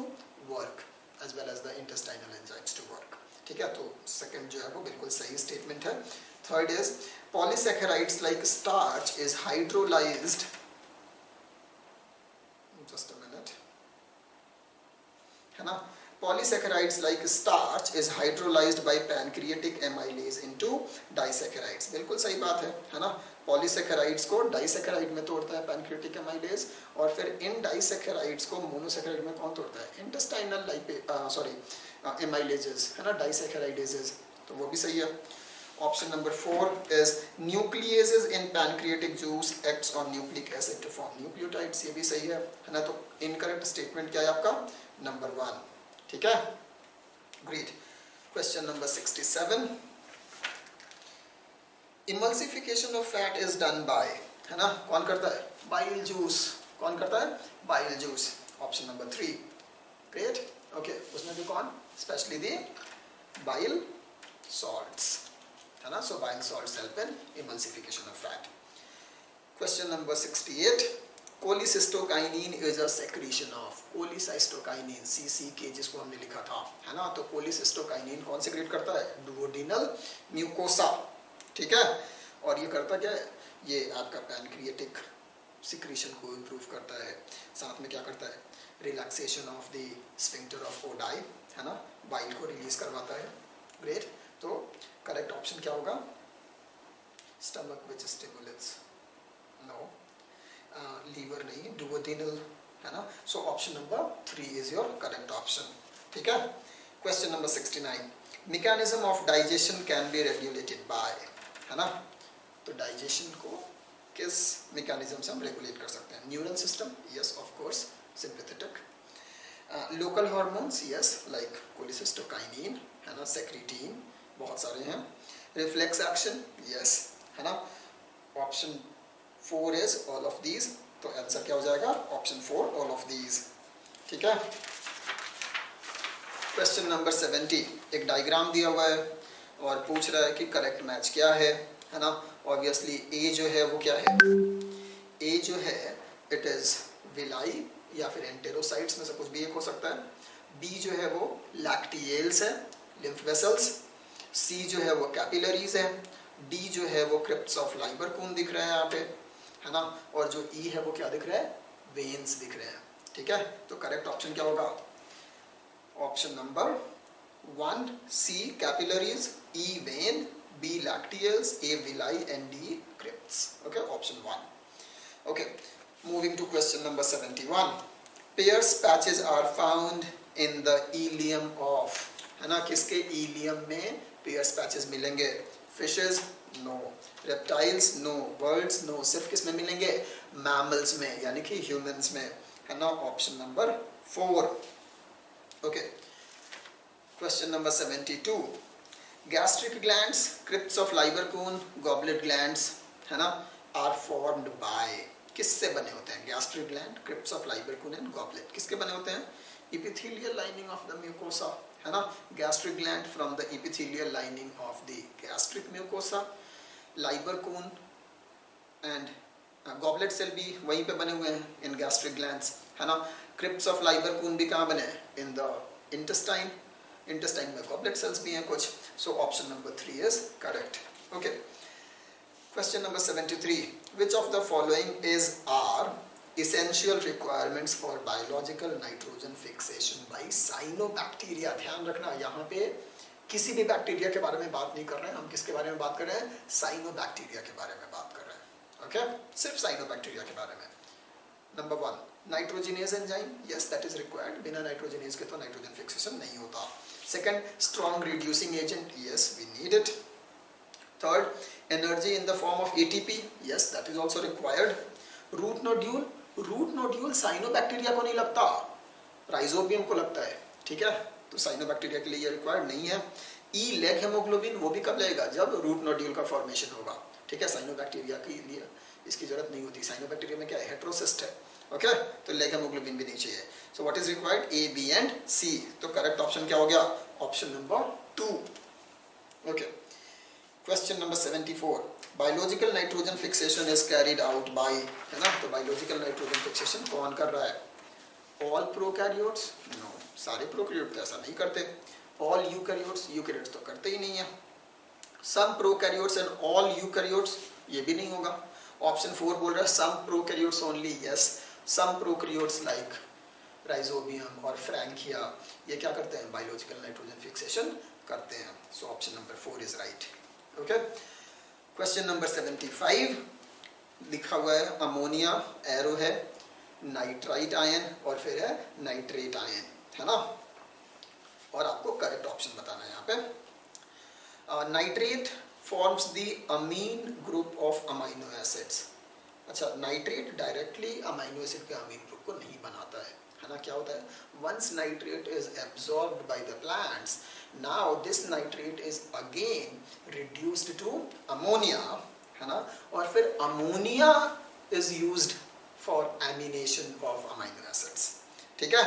Speaker 1: work as well as the intestinal enzymes to work. ठीक है, तो सेकंड जो है वो बिल्कुल सही स्टेटमेंट है. Third is polysaccharides like starch is hydrolyzed. Just a minute, है ना. Polysaccharides like starch is hydrolyzed by pancreatic amylase into disaccharides. बिल्कुल सही बात है ना. पॉलीसेकेराइड्स को डाइसेकेराइड में तोड़ता है पैनक्रिएटिक एमाइलेज, और फिर इन डाइसेकेराइड्स को मोनोसेकेराइड में कौन तोड़ता है? इंटेस्टाइनल एमाइलेजेस है ना, डाइसेकेराइडेजेस. तो वो भी सही है. Option number 4 is nucleases in pancreatic juice acts on nucleic acid to form nucleotides. ये भी सही है ना. तो इनकरेक्ट स्टेटमेंट क्या है आपका? नंबर 1. ठीक है, great. Question number 67. Emulsification of fat is done by, है ना, कौन करता है? Bile juice. कौन करता है? Bile juice. Option number 3. Great. Okay, उसमें भी कौन? स्पेशली दी बाइल salts, है ना. So bile salts help in emulsification of fat. Question number 68. Cholecystokinin is a secretion of. cholecystokinin CCK जिसको हमने लिखा था, है ना. तो cholecystokinin कौन सेक्रेट करता है? duodenal mucosa. ठीक है. और ये करता क्या है? ये आपका पैनक्रिएटिक सिक्रीशन को इम्प्रूव करता है. साथ में क्या करता है? Relaxation of the sphincter of Oddi, है ना, बाइल को रिलीज करवाता है. ग्रेट. तो करेक्ट ऑप्शन क्या होगा? स्टमक विच स्टिमुलेट्स, नो. लीवर नहीं, डुओडेनल, है ना. So option number 3 is your correct option. ठीक है. Question number 69. Mechanism of digestion can be regulated by, है ना. तो डाइजेशन को किस मैकेनिज्म से हम रेगुलेट कर सकते हैं? Neural system, yes of course. Sympathetic. Local hormones, yes, like cholecystokinin, है ना, सेक्रेटिन, बहुत सारे हैं. रिफ्लेक्स एक्शन, यस, है ना. Option 4 is all of these. तो आंसर क्या हो जाएगा? Option 4 all of these. ठीक है. Question number 70. एक डायग्राम दिया हुआ है और पूछ रहा है कि करेक्ट मैच क्या है ना. ऑब्वियसली ए जो है वो क्या है? ए जो है इट इज विलाई या फिर एंटेरोसाइट्स में से कुछ भी एक हो सकता है. बी जो है वो लैक्टिएल्स है, लिम्फ वेसल्स. सी जो है वो कैपिलरीज है. डी जो है वो क्रिप्ट्स ऑफ लाइबरकून दिख रहे हैं यहाँ पे, है ना. और जो ई है वो क्या दिख रहा है? वेन्स दिख रहे हैं. ठीक है. तो करेक्ट ऑप्शन क्या होगा? Option number 1 C capillaries, E vein, B lacteals, A villi and D crypts. Okay, option 1. Okay, moving to question number 71. Peyer's patches are found in the ileum of, है ना. किसके इलियम में पेयर्स पैचेस मिलेंगे? Fishes, no. Reptiles, no. Birds, no. सिर्फ किस में मिलेंगे? मैमल्स में, यानी कि ह्यूमंस में, है ना. Option number 4. Okay. Question number 72. Gastric glands, crypts of Lieberkuhn, goblet glands, है ना, आर फॉर्म्ड बाय. किससे बने होते हैं? Gastric gland, crypts of Lieberkuhn and goblet किसके बने होते हैं? epithelial lining of the mucosa, है ना. gastric gland from the epithelial lining of the gastric mucosa. Lieberkuhn and goblet cell भी वहीं पे बने हुए हैं इन गैस्ट्रिक ग्लैंड्स, है ना. क्रिप्ट्स ऑफ लाइबरकून भी कहाँ बने हैं? In the intestine. इंटेस्टाइन में गॉबलेट सेल्स भी हैं कुछ. सो option number 3 is correct. Okay. Question number 73. which of the following is are essential requirements for biological nitrogen fixation by cyanobacteria? ध्यान रखना, यहाँ पे किसी भी बैक्टीरिया के बारे में बात नहीं कर रहे हैं हम. किसके बारे में बात कर रहे हैं? साइनोबैक्टीरिया के बारे में बात कर रहे हैं. ओके, सिर्फ साइनोबैक्टीरिया के बारे में. Number 1 nitrogenase enzyme, yes that is required. बिना नाइट्रोजिनेज के तो नाइट्रोजन फिक्सेशन नहीं होता. Second, strong reducing agent, yes we need it. Third, energy in the form of ATP, yes that is also required. root nodule cyanobacteria को नहीं लगता, राइजोबियम को लगता है. ठीक है. तो साइनोबैक्टीरिया के लिए ये रिक्वायर्ड नहीं है. ई लेग हेमोग्लोबिन वो भी कब लगेगा? जब रूट नोड्यूल का फॉर्मेशन होगा. ठीक है. साइनोबैक्टीरिया के लिए इसकी जरूरत नहीं होती. साइनोबैक्टीरिया में क्या है? हेटेरोसिस्ट है. ओके. तो लेग हेमोग्लोबिन भी नहीं चाहिए. So what is required? A, B and C. तो करेक्ट ऑप्शन क्या हो गया? Option number 2. Okay. Question number 74. Biological nitrogen fixation is carried out by, है ना. तो बायोलॉजिकल नाइट्रोजन फिक्सेशन कौन कर रहा है? All prokaryotes? नो, सारे प्रोकैरियोट तो ऐसा नहीं करते. ऑल यूकैरियोट्स तो करते ही नहीं है. सम प्रोकैरियोट्स एंड ऑल यूकैरियोट्स, ये भी नहीं होगा. ऑप्शन 4 बोल रहा है सम प्रोकैरियोट्स ओनली, यस. सम प्रोकैरियोट्स लाइक राइजोबियम और फ्रैंकिया, ये क्या करते हैं, बायोलॉजिकल नाइट्रोजन फिक्सेशन करते हैं. सो option number 4 is right. Okay. Question number 75 लिखा हुआ है अमोनिया, एरो है, नाइट्राइट आयन और फिर है नाइट्रेट आयन, है ना. और आपको करेक्ट ऑप्शन बताना है यहाँ पे. Nitrate forms the amine group of amino acids. अच्छा, नाइट्रेट डायरेक्टली अमाइनो एसिड के अमीन ग्रुप को नहीं बनाता है ना. क्या होता है, once nitrate is absorbed by the plants, now this nitrate is again reduced to ammonia, है ना. और फिर ammonia is used for amination of amino acids. ठीक है.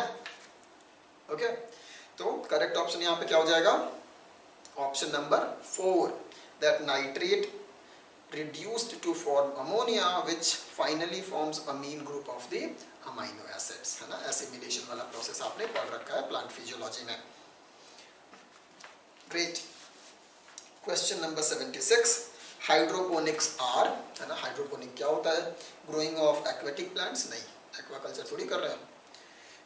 Speaker 1: ओके. तो करेक्ट ऑप्शन यहाँ पे क्या हो जाएगा, option number 4, that nitrate reduced to form ammonia which finally forms amine group of the amino acids, है ना. assimilation वाला प्रोसेस आपने पढ़ रखा है प्लांट फिजियोलॉजी में. Great. Question number 76, hydroponics are, है ना. हाइड्रोपोनिक क्या होता है, ग्रोइंग ऑफ एक्वेटिक प्लांट्स, नहीं, एक्वाकल्चर थोड़ी कर रहे हैं.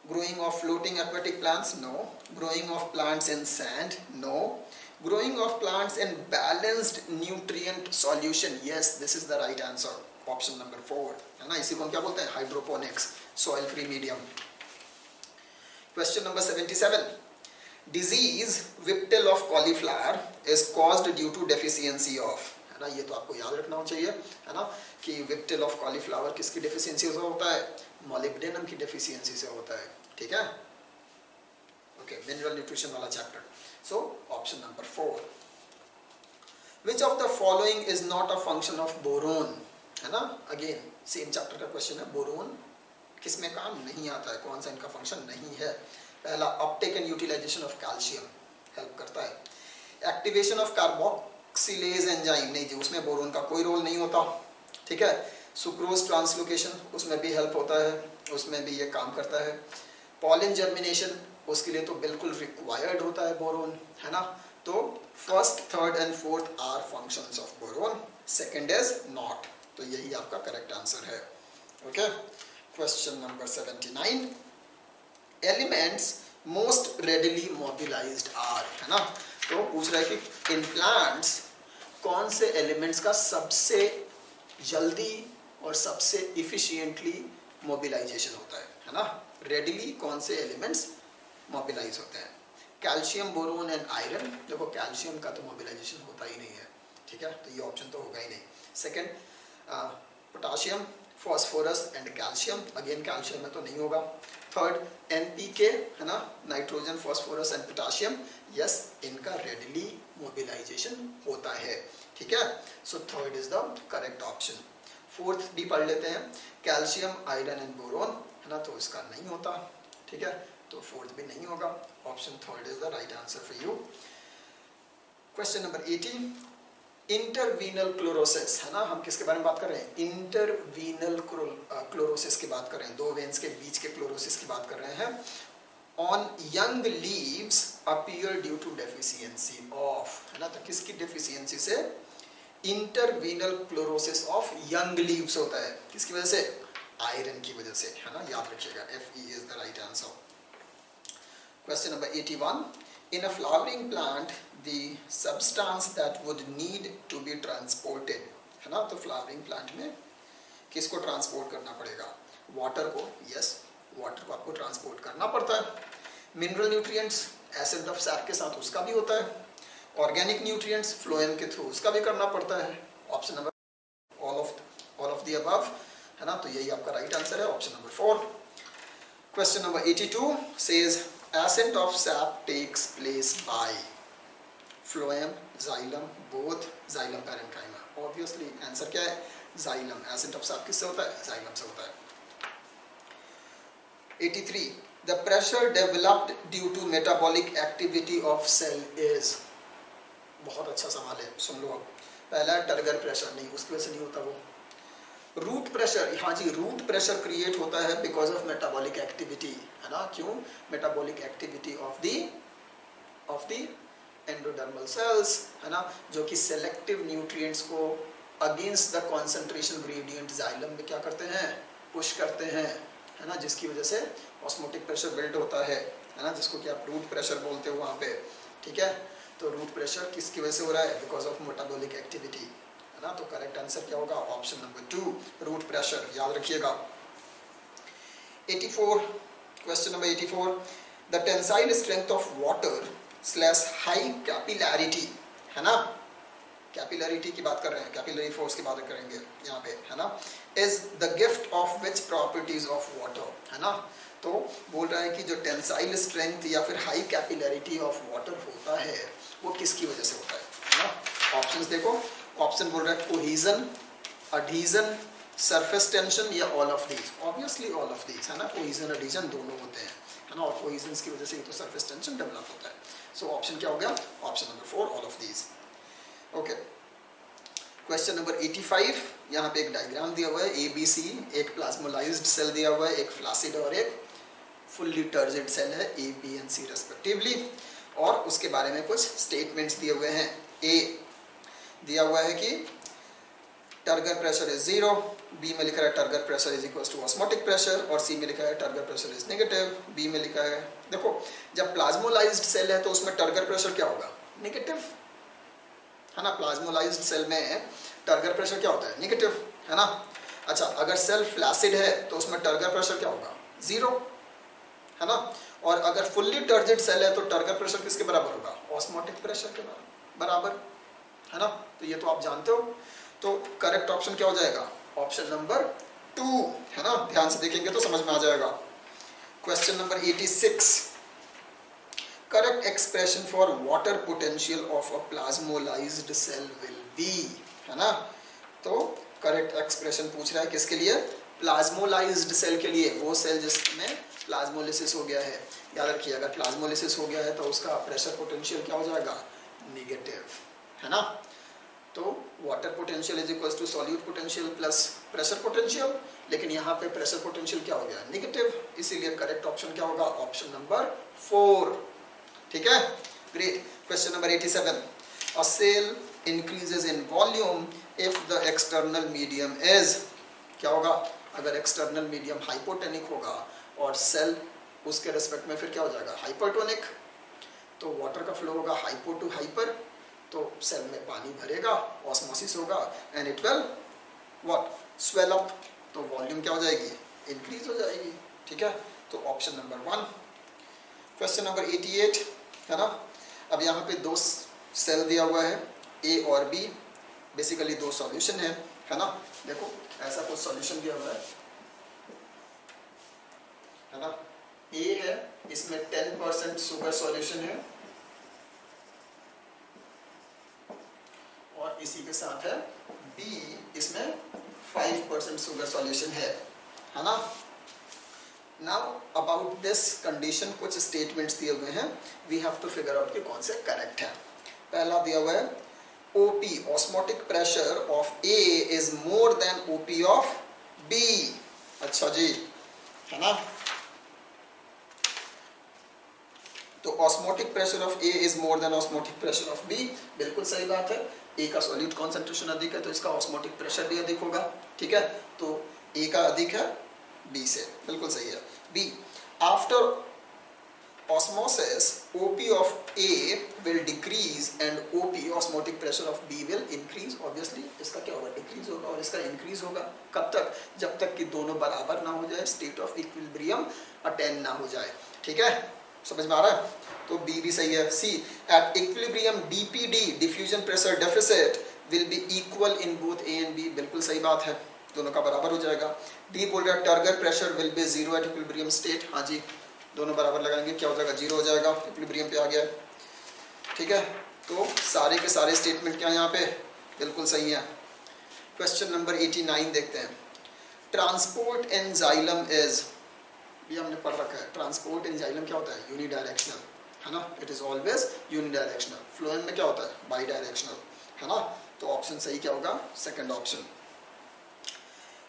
Speaker 1: growing of floating aquatic plants, no. growing of plants in sand, no. growing of plants in balanced nutrient solution, yes, this is the right answer, option number 4, है ना. इसी को हम क्या बोलते हैं, hydroponics, soil free medium. Question number 77, disease whiptail of cauliflower is caused due to deficiency of, है ना. ये तो आपको याद रखना चाहिए, है ना, कि विप्टिल ऑफ कॉलीफ्लावर किसकी डेफिशिएंसी से होता है, मॉलिब्डेनम की डेफिशिएंसी से होता है. ठीक है. ओके, मिनरल न्यूट्रिशन वाला chapter. So option number 4. Which of the following is not a function of boron, है ना. अगेन सेम चैप्टर का क्वेश्चन है. बोरोन किसमें काम नहीं आता है, कौन सा इनका फंक्शन नहीं है. पहला, uptake and utilization of calcium help करता है. एक्टिवेशन ऑफ कार्बोक्सिलेज एंजाइम, नहीं जी, उसमें बोरोन का कोई रोल नहीं होता. ठीक है. सुक्रोज ट्रांसलोकेशन, उसमें भी हेल्प होता है, उसमें भी ये काम करता है. पॉलन जर्मिनेशन, उसके लिए तो बिल्कुल रिक्वायर्ड होता है बोरोन, है ना. तो first, third and fourth are functions of boron, second is not. तो यही आपका करेक्ट आंसर है. Okay. Question number 79, elements most readily mobilized are, है ना. तो पूछ रहा है कि इन प्लांट्स कौन से एलिमेंट्स का सबसे जल्दी और सबसे इफिशिएंटली मोबिलाइजेशन होता है ना. रेडिली कौन से एलिमेंट्स मोबिलाइज होते हैं, कैल्शियम, बोरोन एंड आयरन. देखो, कैल्शियम का तो मोबिलाइजेशन होता ही नहीं है. ठीक है, तो ये ऑप्शन तो होगा ही नहीं. Second, potassium, phosphorus and calcium, again calcium में तो नहीं होगा. थर्ड, एनपीके, है ना, nitrogen, phosphorus and potassium, yes, इनका रेडिली मोबिलाइजेशन होता है. ठीक है. So third is the correct option. Fourth भी पढ़ लेते हैं, कैल्शियम, आयरन एंड बोरोन, है ना, तो इसका नहीं होता. ठीक है, तो फोर्थ भी नहीं होगा. Option third is the right answer for you. Question number 80, interveinal chlorosis, है ना. हम किसके बारे में बात कर रहे हैं, इंटरवीनल क्लोरोसिस की बात कर रहे हैं, दो वेन्स के बीच के क्लोरोसिस की बात कर रहे हैं. On young leaves appear due to deficiency of, है ना. तो किसकी डेफिशिएंसी से interveinal chlorosis of young leaves होता है, किसकी वजह से, आयरन की वजह से, है ना. याद रखिएगा, Fe is the right answer. Question number 81, in a flowering plant the substance that would need to be transported, है ना. तो फ्लावरिंग प्लांट में किसको ट्रांसपोर्ट करना पड़ेगा, वाटर को. यस, वाटर को आपको ट्रांसपोर्ट करना पड़ता है. Mineral nutrients, acid of SAP के साथ उसका भी होता है. ऑर्गेनिक न्यूट्रिएंट्स, फ्लोएम के थ्रू उसका भी करना पड़ता है. Option number all of the above, है ना. तो यही आपका राइट आंसर है, option number 4. Question number 82 says ascent of sap takes place by phloem, xylem, both, xylem parenchyma. obviously answer क्या है, xylem. ascent of sap किससे होता है, xylem से होता है. 83, the pressure developed due to metabolic activity of cell is, बहुत अच्छा सवाल है, सुन लो अब. पहला टर्गर प्रेशर, नहीं, उसकी वजह से नहीं होता वो. रूट प्रेशर, हाँ जी, रूट प्रेशर क्रिएट होता है बिकॉज ऑफ मेटाबॉलिक एक्टिविटी, है ना. क्यों, metabolic activity of the endodermal cells, है ना, जो कि सेलेक्टिव न्यूट्रिएंट्स को against the concentration gradient xylem में क्या करते हैं, पुश करते हैं, है ना, जिसकी वजह से ऑस्मोटिक प्रेशर बिल्ड होता है ना, जिसको कि आप रूट प्रेशर बोलते हो वहाँ पे, ठीक है। तो रूट प्रेशर किसकी वजह से हो रहा है? बिकॉज ऑफ मेटाबॉलिक एक्टिविटी, है ना। तो करेक्ट आंसर क्या होगा? ऑप्शन नंबर 2, रूट प्रेशर, याद रखिएगा। 84, question number 84, the tensile strength of water slash high capillarity, है ना, कैपिलरिटी की बात कर रहे हैं, कैपिलरी फोर्स की बात करेंगे यहाँ पे, है ना, is the gift of which properties of water, है ना। तो बोल रहा है कि जो टेंसाइल स्ट्रेंथ या फिर हाई कैपिलरिटी ऑफ वाटर होता है वो किसकी वजह से होता है ना। ऑप्शंस देखो, ऑप्शन बोल रहा है कोहीजन, अडहीजन, सरफेस टेंशन या all of these. Obviously all of these, है ना, कोहीजन अडहीजन दोनों होते हैं, है ना, और कोहीजन की वजह से तो सरफेस टेंशन डेवलप होता है। सो ऑप्शन क्या हो गया? Option number 4, all of these. Okay, question number 85, यहाँ पे एक डायग्राम दिया हुआ है ABC, एक प्लाज्मोलाइज्ड सेल दिया हुआ है, एक फ्लासिड और एक फुल्ली टर्जिड सेल है, A, B and C respectively, और उसके बारे में कुछ स्टेटमेंट्स दिए हुए हैं। A दिया हुआ है कि टर्गर प्रेशर इज 0, B में लिखा है turgor pressure is equal to osmotic pressure, और C में लिखा है turgor pressure is negative, B में लिखा है, देखो जब प्लाज्मोलाइज्ड सेल है तो उसमें टर्गर प्रेशर क्या होगा? नेगेटिव, है ना। प्लाज्मोलाइज्ड सेल में टर्गर प्रेशर क्या होता है? नेगेटिव, है ना। अच्छा, अगर सेल फ्लैसिड है तो उसमें टर्गर प्रेशर क्या होगा? 0, है ना। और अगर फुल्ली टर्जिड सेल है तो टर्गर प्रेशर किसके बराबर होगा? ऑस्मोटिक प्रेशर के बराबर, है ना। तो ये तो आप जानते हो। तो करेक्ट ऑप्शन क्या हो जाएगा? ऑप्शन नंबर 2, है ना। ध्यान से देखेंगे तो समझ में आ जाएगा। Question number 86, correct expression for water potential of a plasmolized cell will be, है ना। तो करेक्ट एक्सप्रेशन पूछ रहा है किसके लिए? प्लाज्मोलाइज्ड सेल के लिए, वो सेल जिसमें प्लाज्मोलिसिस हो गया है। याद रखिए, अगर प्लाज्मोलिसिस हो गया है तो उसका प्रेशर पोटेंशियल क्या हो जाएगा? नेगेटिव, है ना। तो water potential is equal to solute potential plus pressure potential, लेकिन यहाँ पे प्रेशर पोटेंशियल क्या हो गया? नेगेटिव, इसीलिए करेक्ट ऑप्शन क्या होगा? ऑप्शन नंबर 4, ठीक है। Great. Question number 87, a cell increases in volume if the external medium is, क्या होगा? अगर एक्सटर्नल मीडियम हाइपोटेनिक होगा और सेल उसके रेस्पेक्ट में फिर क्या हो जाएगा? हाइपरटोनिक। तो वाटर का फ्लो होगा हाइपो टू हाइपर, तो सेल में पानी भरेगा, ऑस्मोसिस होगा and it will what? Swell up. तो वॉल्यूम क्या हो जाएगी? इंक्रीज हो जाएगी, ठीक है। तो ऑप्शन नंबर 1। क्वेश्चन नंबर 88, है ना। अब यहाँ पे 2 सेल दिया हुआ है, A और B, बेसिकली 2 सॉल्यूशन है ना। देखो ऐसा कुछ सॉल्यूशन दिया हुआ है ना। A है, इसमें 10% शुगर सॉल्यूशन है, और इसी के साथ है B, इसमें 5% शुगर सॉल्यूशन है ना। नाउ अबाउट दिस कंडीशन कुछ स्टेटमेंट्स दिए हुए हैं, we have to figure out कि कौन से करेक्ट है। पहला दिया हुआ है OP, osmotic pressure of A is more than OP of B। अच्छा जी, है ना। तो osmotic pressure of A is more than osmotic pressure of B, बिल्कुल सही बात है। A का सॉल्यूट कॉन्सेंट्रेशन अधिक है तो इसका ऑस्मोटिक प्रेशर भी अधिक होगा, ठीक है। तो A का अधिक है B से, बिल्कुल सही है। B, after osmosis OP of A will decrease and OP osmotic pressure of B will increase। obviously इसका क्या होगा? डिक्रीज होगा, और इसका इंक्रीज होगा। कब तक? जब तक कि दोनों बराबर ना हो जाए, स्टेट ऑफ इक्विलिब्रियम अटेन ना हो जाए, ठीक है। समझ में आ रहा है? तो B भी सही है। C, at equilibrium DPD diffusion pressure deficit will be equal in both A and B, बिल्कुल सही बात है, दोनों का बराबर हो जाएगा। D बोल रहा है turgor pressure will be 0 at equilibrium state, हाँ जी, दोनों बराबर लगाएंगे, क्या हो जाएगा? 0 हो जाएगा, इक्विलिब्रियम पे आ गया, ठीक है। तो सारे के सारे स्टेटमेंट क्या यहाँ पे बिल्कुल सही है। क्वेश्चन नंबर 89 देखते हैं। ट्रांसपोर्ट इन जाइलम इज, ये हमने पढ़ रखा है, ट्रांसपोर्ट इन जाइलम क्या होता है? यूनिडायरेक्शनल, है ना। It is always unidirectional. Phloem में क्या होता है? बाई डायरेक्शनल, है ना। तो ऑप्शन सही क्या होगा? Second option.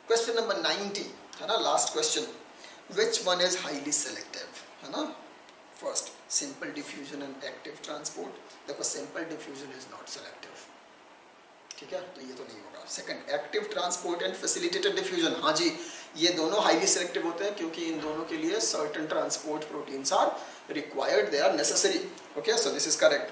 Speaker 1: क्वेश्चन नंबर 90, है ना, last question. Which one is highly selective, है ना। First, simple diffusion and active transport. देखो simple diffusion is not selective, ठीक है, तो ये तो नहीं होगा। Second, active transport and facilitated diffusion, हाँ जी, ये दोनों हाईली सिलेक्टिव होते हैं क्योंकि इन दोनों के लिए certain transport proteins are required, they are necessary. Okay, so this is correct.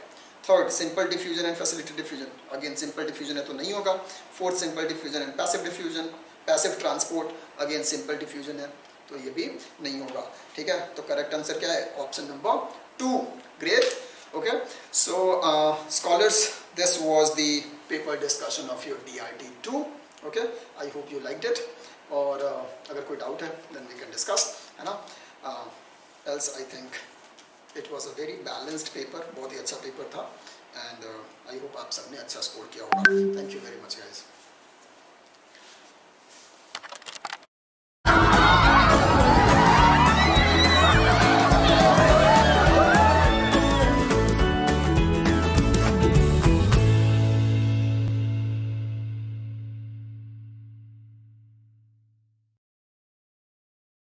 Speaker 1: Third, simple diffusion and facilitated diffusion, again simple diffusion है तो नहीं होगा। Fourth, simple diffusion and passive diffusion, passive transport, again simple diffusion है तो ये भी नहीं होगा। ठीक है, तो करेक्ट आंसर क्या है? Option number 2। Great. Okay, so scholars, this was the paper discussion of your DRT2. Okay, I hope you liked it. और अगर कोई डाउट है then we can discuss, है ना? Else I think it was a very balanced paper, बहुत ही अच्छा पेपर था, and I hope आप सबने अच्छा स्कोर किया होगा। Thank you very much guys.